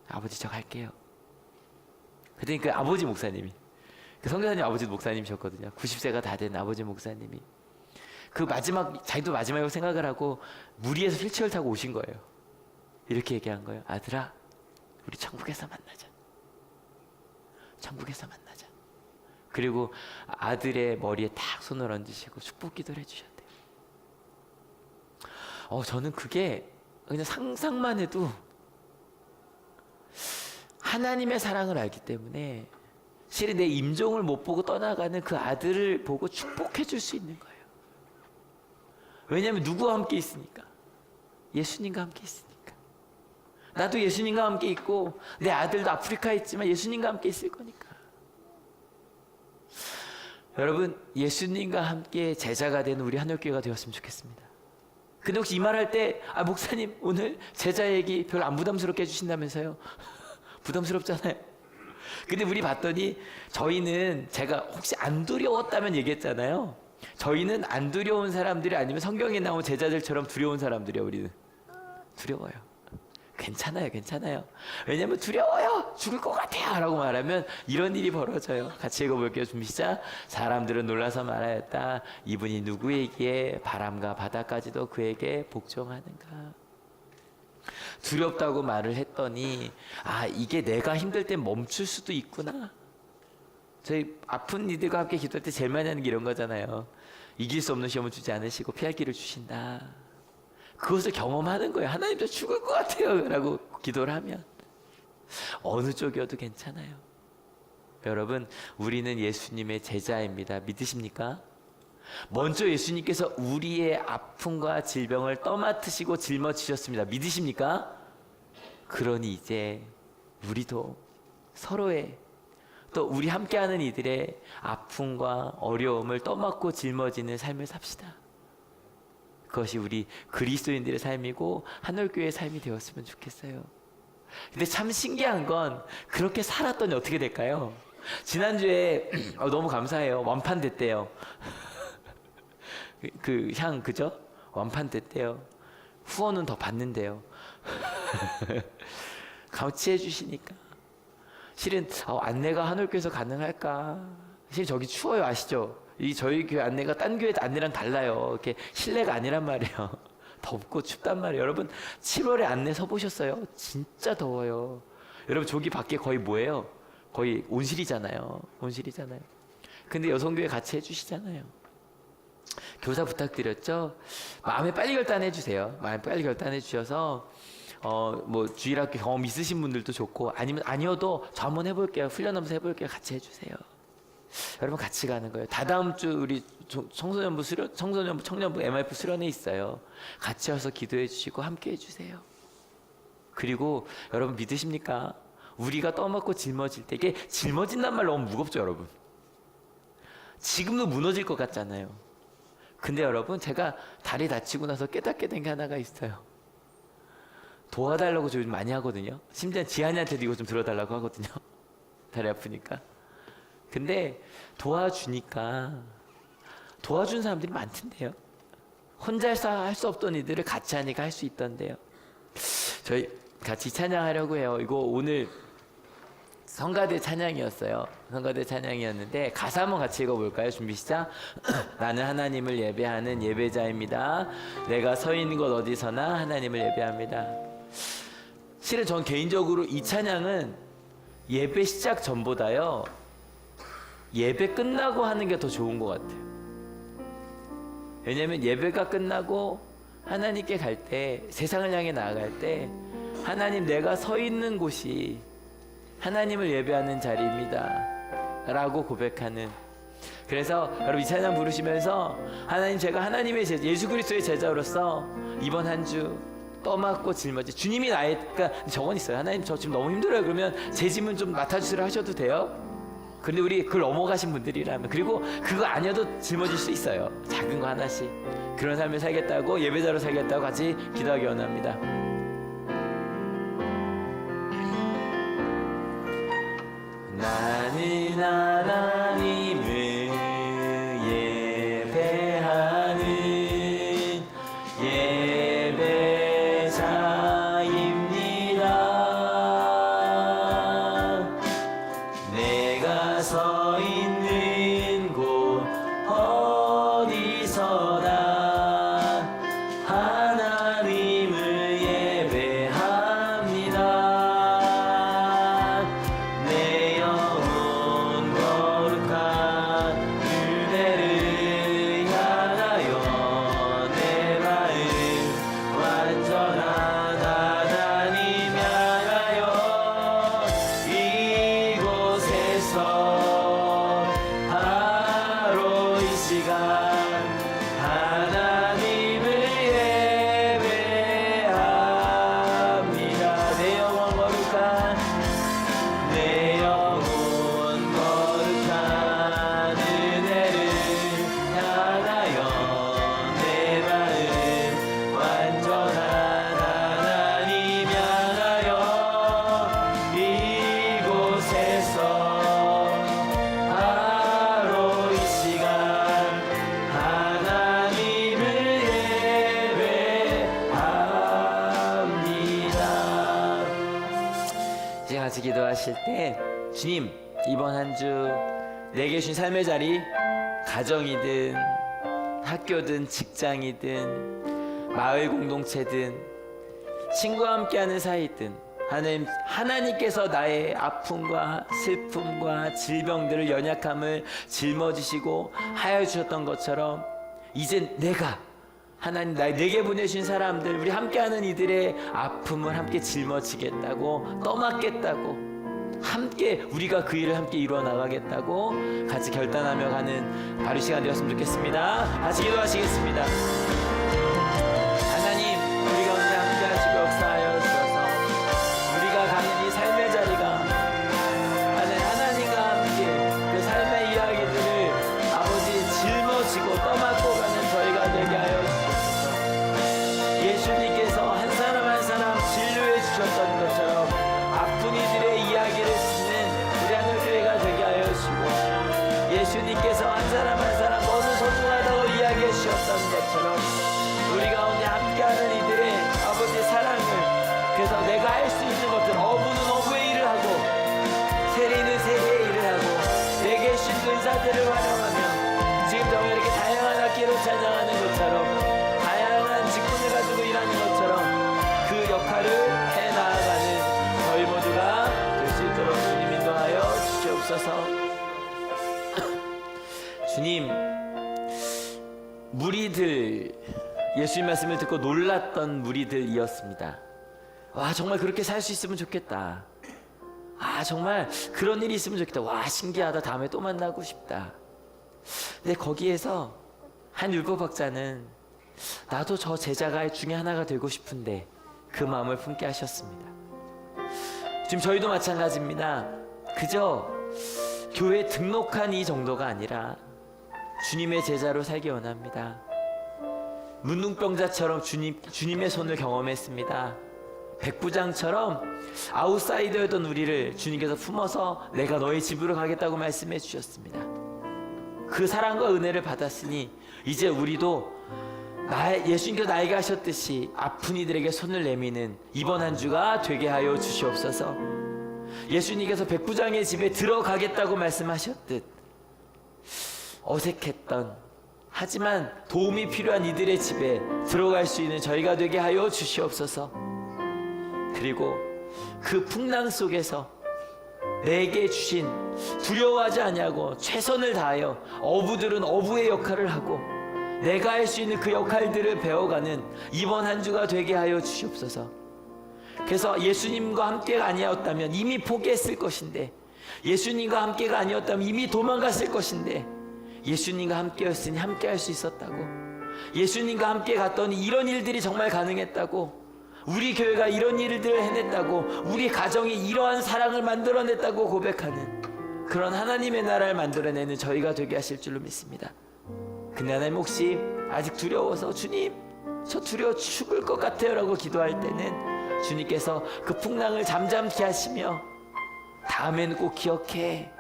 아버지 저 갈게요. 그랬더니 그 아버지 목사님이, 그 선교사님 아버지 목사님이셨거든요. 90세가 다 된 아버지 목사님이 그 마지막, 자기도 마지막이라고 생각을 하고 물 위에서 휠체어를 타고 오신 거예요. 이렇게 얘기한 거예요. 아들아, 우리 천국에서 만나자. 천국에서 만나자. 그리고 아들의 머리에 딱 손을 얹으시고 축복 기도를 해주셨대요. 저는 그게 그냥 상상만 해도 하나님의 사랑을 알기 때문에 실은 내 임종을 못 보고 떠나가는 그 아들을 보고 축복해 줄 수 있는 거예요. 왜냐하면 누구와 함께 있으니까? 예수님과 함께 있으니까. 나도 예수님과 함께 있고 내 아들도 아프리카에 있지만 예수님과 함께 있을 거니까. 여러분, 예수님과 함께 제자가 되는 우리 한올교회가 되었으면 좋겠습니다. 근데 혹시 이 말할 때 목사님 오늘 제자 얘기 별로 안 부담스럽게 해주신다면서요? 부담스럽잖아요. 근데 우리 봤더니 저희는, 제가 혹시 안 두려웠다면 얘기했잖아요. 저희는 안 두려운 사람들이 아니면 성경에 나온 제자들처럼 두려운 사람들이에요. 우리는 두려워요. 괜찮아요, 괜찮아요. 왜냐면 두려워요, 죽을 것 같아요 라고 말하면 이런 일이 벌어져요. 같이 읽어볼게요. 준비 시작. 사람들은 놀라서 말하였다. 이분이 누구에게 바람과 바다까지도 그에게 복종하는가. 두렵다고 말을 했더니 이게 내가 힘들 때 멈출 수도 있구나. 저희 아픈 이들과 함께 기도할 때 제일 많이 하는 게 이런 거잖아요. 이길 수 없는 시험을 주지 않으시고 피할 길을 주신다. 그것을 경험하는 거예요. 하나님 저 죽을 것 같아요 라고 기도를 하면 어느 쪽이어도 괜찮아요. 여러분, 우리는 예수님의 제자입니다. 믿으십니까? 먼저 예수님께서 우리의 아픔과 질병을 떠맡으시고 짊어지셨습니다. 믿으십니까? 그러니 이제 우리도 서로의, 또 우리 함께하는 이들의 아픔과 어려움을 떠맡고 짊어지는 삶을 삽시다. 그것이 우리 그리스도인들의 삶이고 한올교회의 삶이 되었으면 좋겠어요. 근데 참 신기한 건 그렇게 살았더니 어떻게 될까요? 지난주에 너무 감사해요. 완판됐대요. 그 향, 그죠? 완판됐대요. 후원은 더 받는데요. 같이 해주시니까. 실은 안내가 한올교회에서 가능할까? 실은 저기 추워요, 아시죠? 이 저희 교회 안내가 딴 교회 안내랑 달라요. 이렇게 실내가 아니란 말이에요. 덥고 춥단 말이에요. 여러분 7월에 안내 서보셨어요? 진짜 더워요. 여러분 저기 밖에 거의 뭐예요? 거의 온실이잖아요. 온실이잖아요. 근데 여성교회 같이 해주시잖아요. 교사 부탁드렸죠? 마음에 빨리 결단해 주세요. 마음에 빨리 결단해 주셔서 뭐 주일학교 경험 있으신 분들도 좋고, 아니면 아니어도 저 한번 해볼게요. 훈련하면서 해볼게요. 같이 해주세요. 여러분 같이 가는 거예요. 다다음 주 우리 청소년부 청년부 MIF 수련회 있어요. 같이 와서 기도해 주시고 함께 해주세요. 그리고 여러분 믿으십니까? 우리가 떠맡고 짊어질 때, 이게 짊어진단 말 너무 무겁죠 여러분. 지금도 무너질 것 같잖아요. 근데 여러분 제가 다리 다치고 나서 깨닫게 된 게 하나가 있어요. 도와달라고 저 요즘 많이 하거든요. 심지어 지한이한테도 이거 좀 들어달라고 하거든요. 다리 아프니까. 근데 도와주니까 도와준 사람들이 많던데요. 혼자 할 수 없던 일들을 같이 하니까 할 수 있던데요. 저희 같이 찬양하려고 해요. 이거 오늘 성가대 찬양이었어요. 성가대 찬양이었는데 가사 한번 같이 읽어볼까요? 준비 시작. 나는 하나님을 예배하는 예배자입니다. 내가 서 있는 곳 어디서나 하나님을 예배합니다. 실은 전 개인적으로 이 찬양은 예배 시작 전보다요 예배 끝나고 하는 게 더 좋은 것 같아요. 왜냐하면 예배가 끝나고 하나님께 갈 때, 세상을 향해 나아갈 때 하나님, 내가 서 있는 곳이 하나님을 예배하는 자리입니다 라고 고백하는. 그래서 여러분 이 찬양 부르시면서 하나님, 제가 하나님의 제자, 예수 그리스도의 제자로서 이번 한 주 떠맡고 짊어지, 주님이 나의, 그러니까 저건 있어요. 하나님 저 지금 너무 힘들어요. 그러면 제 짐은 좀 맡아주시라 하셔도 돼요. 근데 우리 그걸 넘어가신 분들이라면, 그리고 그거 아니어도 짊어질 수 있어요. 작은 거 하나씩. 그런 삶을 살겠다고, 예배자로 살겠다고 같이 기도하기 원합니다. 나는 하나 같이 기도하실 때 주님, 이번 한 주 내게 주신 삶의 자리, 가정이든 학교든 직장이든 마을 공동체든 친구와 함께하는 사이든 하나님께서 나의 아픔과 슬픔과 질병들을, 연약함을 짊어지시고 하여 주셨던 것처럼 이제 내가 하나님 내게 보내신 사람들, 우리 함께하는 이들의 아픔을 함께 짊어지겠다고, 떠맡겠다고, 함께 우리가 그 일을 함께 이루어 나가겠다고 같이 결단하며 가는 바로 시간 되었으면 좋겠습니다. 같이 기도하시겠습니다. 하나님, 우리가 오늘 함께 하시고 역사하여 주셔서 우리가 가는 이 삶의 자리가 하나님과 함께 그 삶의 이야기들을 아버지 짊어지고 떠맡고 가는 저희가 되게 하여 주옵소서. 예수님께서 한 사람 한 사람 진료해 주셨던 것처럼 아픈 이들의 이야기를 듣는 우리 하늘교회가 되게 하여 주시고, 예수님께서 한 사람 한 사람 너무 소중하다고 이야기해 주셨던 것처럼 우리 가운데 함께하는 이들의 아버지의 사랑을, 그래서 내가 할 수 있는 것들, 어부는 어부의 일을 하고 세리는 세리의 일을 하고 내게 주신 은사들을 활용하며 지금 정말 이렇게 다양한 악기로 찬양하는 것처럼, 다양한 직분을 가지고 일하는 것처럼 그 역할을 해나가는 저희 모두가 될 수 있도록 주님 인도하여 주시옵소서. 주님, 무리들, 예수님 말씀을 듣고 놀랐던 무리들이었습니다. 와, 정말 그렇게 살 수 있으면 좋겠다. 아, 정말 그런 일이 있으면 좋겠다. 와, 신기하다. 다음에 또 만나고 싶다. 근데 거기에서 한 율법학자는 나도 저 제자가 중에 하나가 되고 싶은데 그 마음을 품게 하셨습니다. 지금 저희도 마찬가지입니다. 그저 교회에 등록한 이 정도가 아니라 주님의 제자로 살기 원합니다. 문둥병자처럼 주님의 손을 경험했습니다. 백부장처럼 아웃사이더였던 우리를 주님께서 품어서 내가 너의 집으로 가겠다고 말씀해 주셨습니다. 그 사랑과 은혜를 받았으니 이제 우리도 예수님께서 나에게 하셨듯이 아픈 이들에게 손을 내미는 이번 한 주가 되게 하여 주시옵소서. 예수님께서 백부장의 집에 들어가겠다고 말씀하셨듯 어색했던, 하지만 도움이 필요한 이들의 집에 들어갈 수 있는 저희가 되게 하여 주시옵소서. 그리고 그 풍랑 속에서 내게 주신, 두려워하지 아니하고 최선을 다하여 어부들은 어부의 역할을 하고 내가 할 수 있는 그 역할들을 배워가는 이번 한 주가 되게 하여 주시옵소서. 그래서 예수님과 함께가 아니었다면 이미 포기했을 것인데, 예수님과 함께가 아니었다면 이미 도망갔을 것인데, 예수님과 함께였으니 함께 할 수 있었다고, 예수님과 함께 갔더니 이런 일들이 정말 가능했다고, 우리 교회가 이런 일들을 해냈다고, 우리 가정이 이러한 사랑을 만들어냈다고 고백하는 그런 하나님의 나라를 만들어내는 저희가 되게 하실 줄로 믿습니다. 근데 하나님, 혹시 아직 두려워서 주님 저 두려워 죽을 것 같아요 라고 기도할 때는 주님께서 그 풍랑을 잠잠케 하시며 다음에는 꼭 기억해,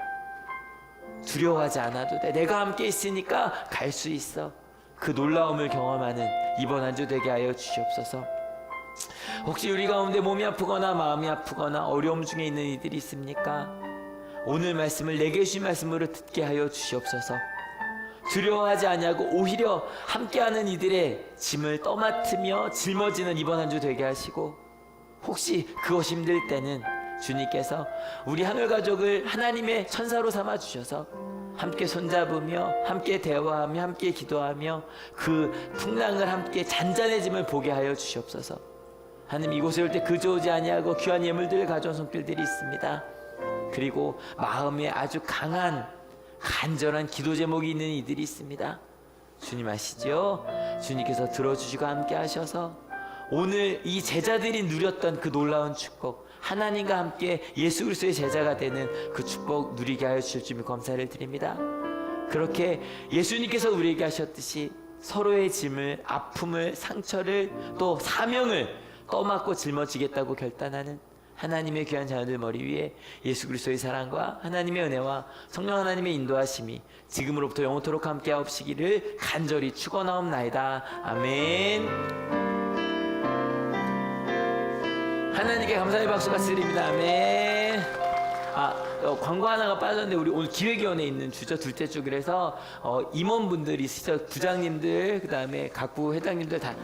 두려워하지 않아도 돼, 내가 함께 있으니까 갈 수 있어, 그 놀라움을 경험하는 이번 한 주 되게 하여 주시옵소서. 혹시 우리 가운데 몸이 아프거나 마음이 아프거나 어려움 중에 있는 이들이 있습니까? 오늘 말씀을 내게 주신 말씀으로 듣게 하여 주시옵소서. 두려워하지 아니하고 오히려 함께하는 이들의 짐을 떠맡으며 짊어지는 이번 한 주 되게 하시고, 혹시 그것이 힘들 때는 주님께서 우리 하늘가족을 하나님의 천사로 삼아 주셔서 함께 손잡으며 함께 대화하며 함께 기도하며 그 풍랑을 함께 잔잔해짐을 보게 하여 주시옵소서. 하나님, 이곳에 올 때 그저 오지 아니하고 귀한 예물들을 가져온 손길들이 있습니다. 그리고 마음에 아주 강한 간절한 기도 제목이 있는 이들이 있습니다. 주님 아시죠? 주님께서 들어주시고 함께 하셔서 오늘 이 제자들이 누렸던 그 놀라운 축복, 하나님과 함께 예수 그리스도의 제자가 되는 그 축복 누리게 하여 주실 줄 감사를 드립니다. 그렇게 예수님께서 우리에게 하셨듯이 서로의 짐을, 아픔을, 상처를, 또 사명을 떠맡고 짊어지겠다고 결단하는 하나님의 귀한 자녀들 머리 위에 예수 그리스도의 사랑과 하나님의 은혜와 성령 하나님의 인도하심이 지금으로부터 영원토록 함께 하옵시기를 간절히 축원하옵나이다. 아멘. 하나님께 감사의 박수가 드립니다. 아멘. 광고 하나가 빠졌는데 우리 오늘 기획위원회에 있는 주죠 둘째 쪽이라서 임원분들 있으시죠, 부장님들 그다음에 각부 회장님들 다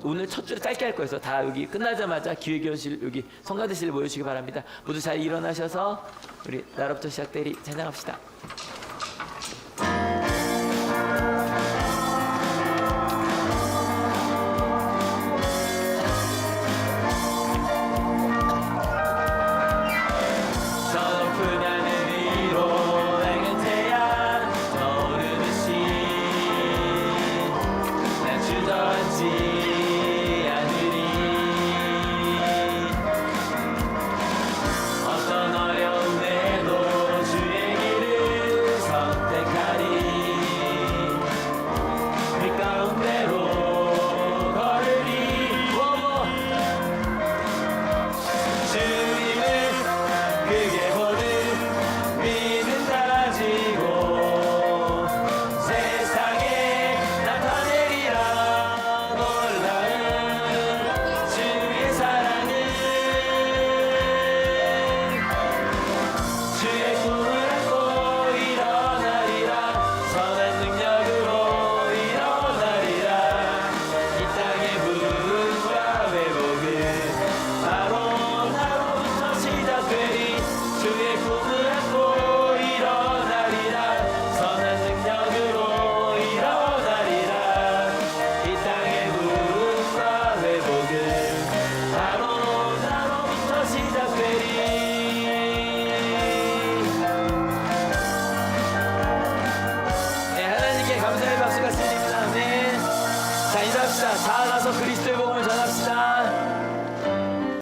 오늘 첫 주에 짧게 할 거여서 다 여기 끝나자마자 기획위원실 여기 성가대실에 모여주시기 바랍니다. 모두 잘 일어나셔서 우리 나로부터 시작되리 찬양합시다. 자, 인사합시다. 다 나서 그리스도의 복음을 전합시다.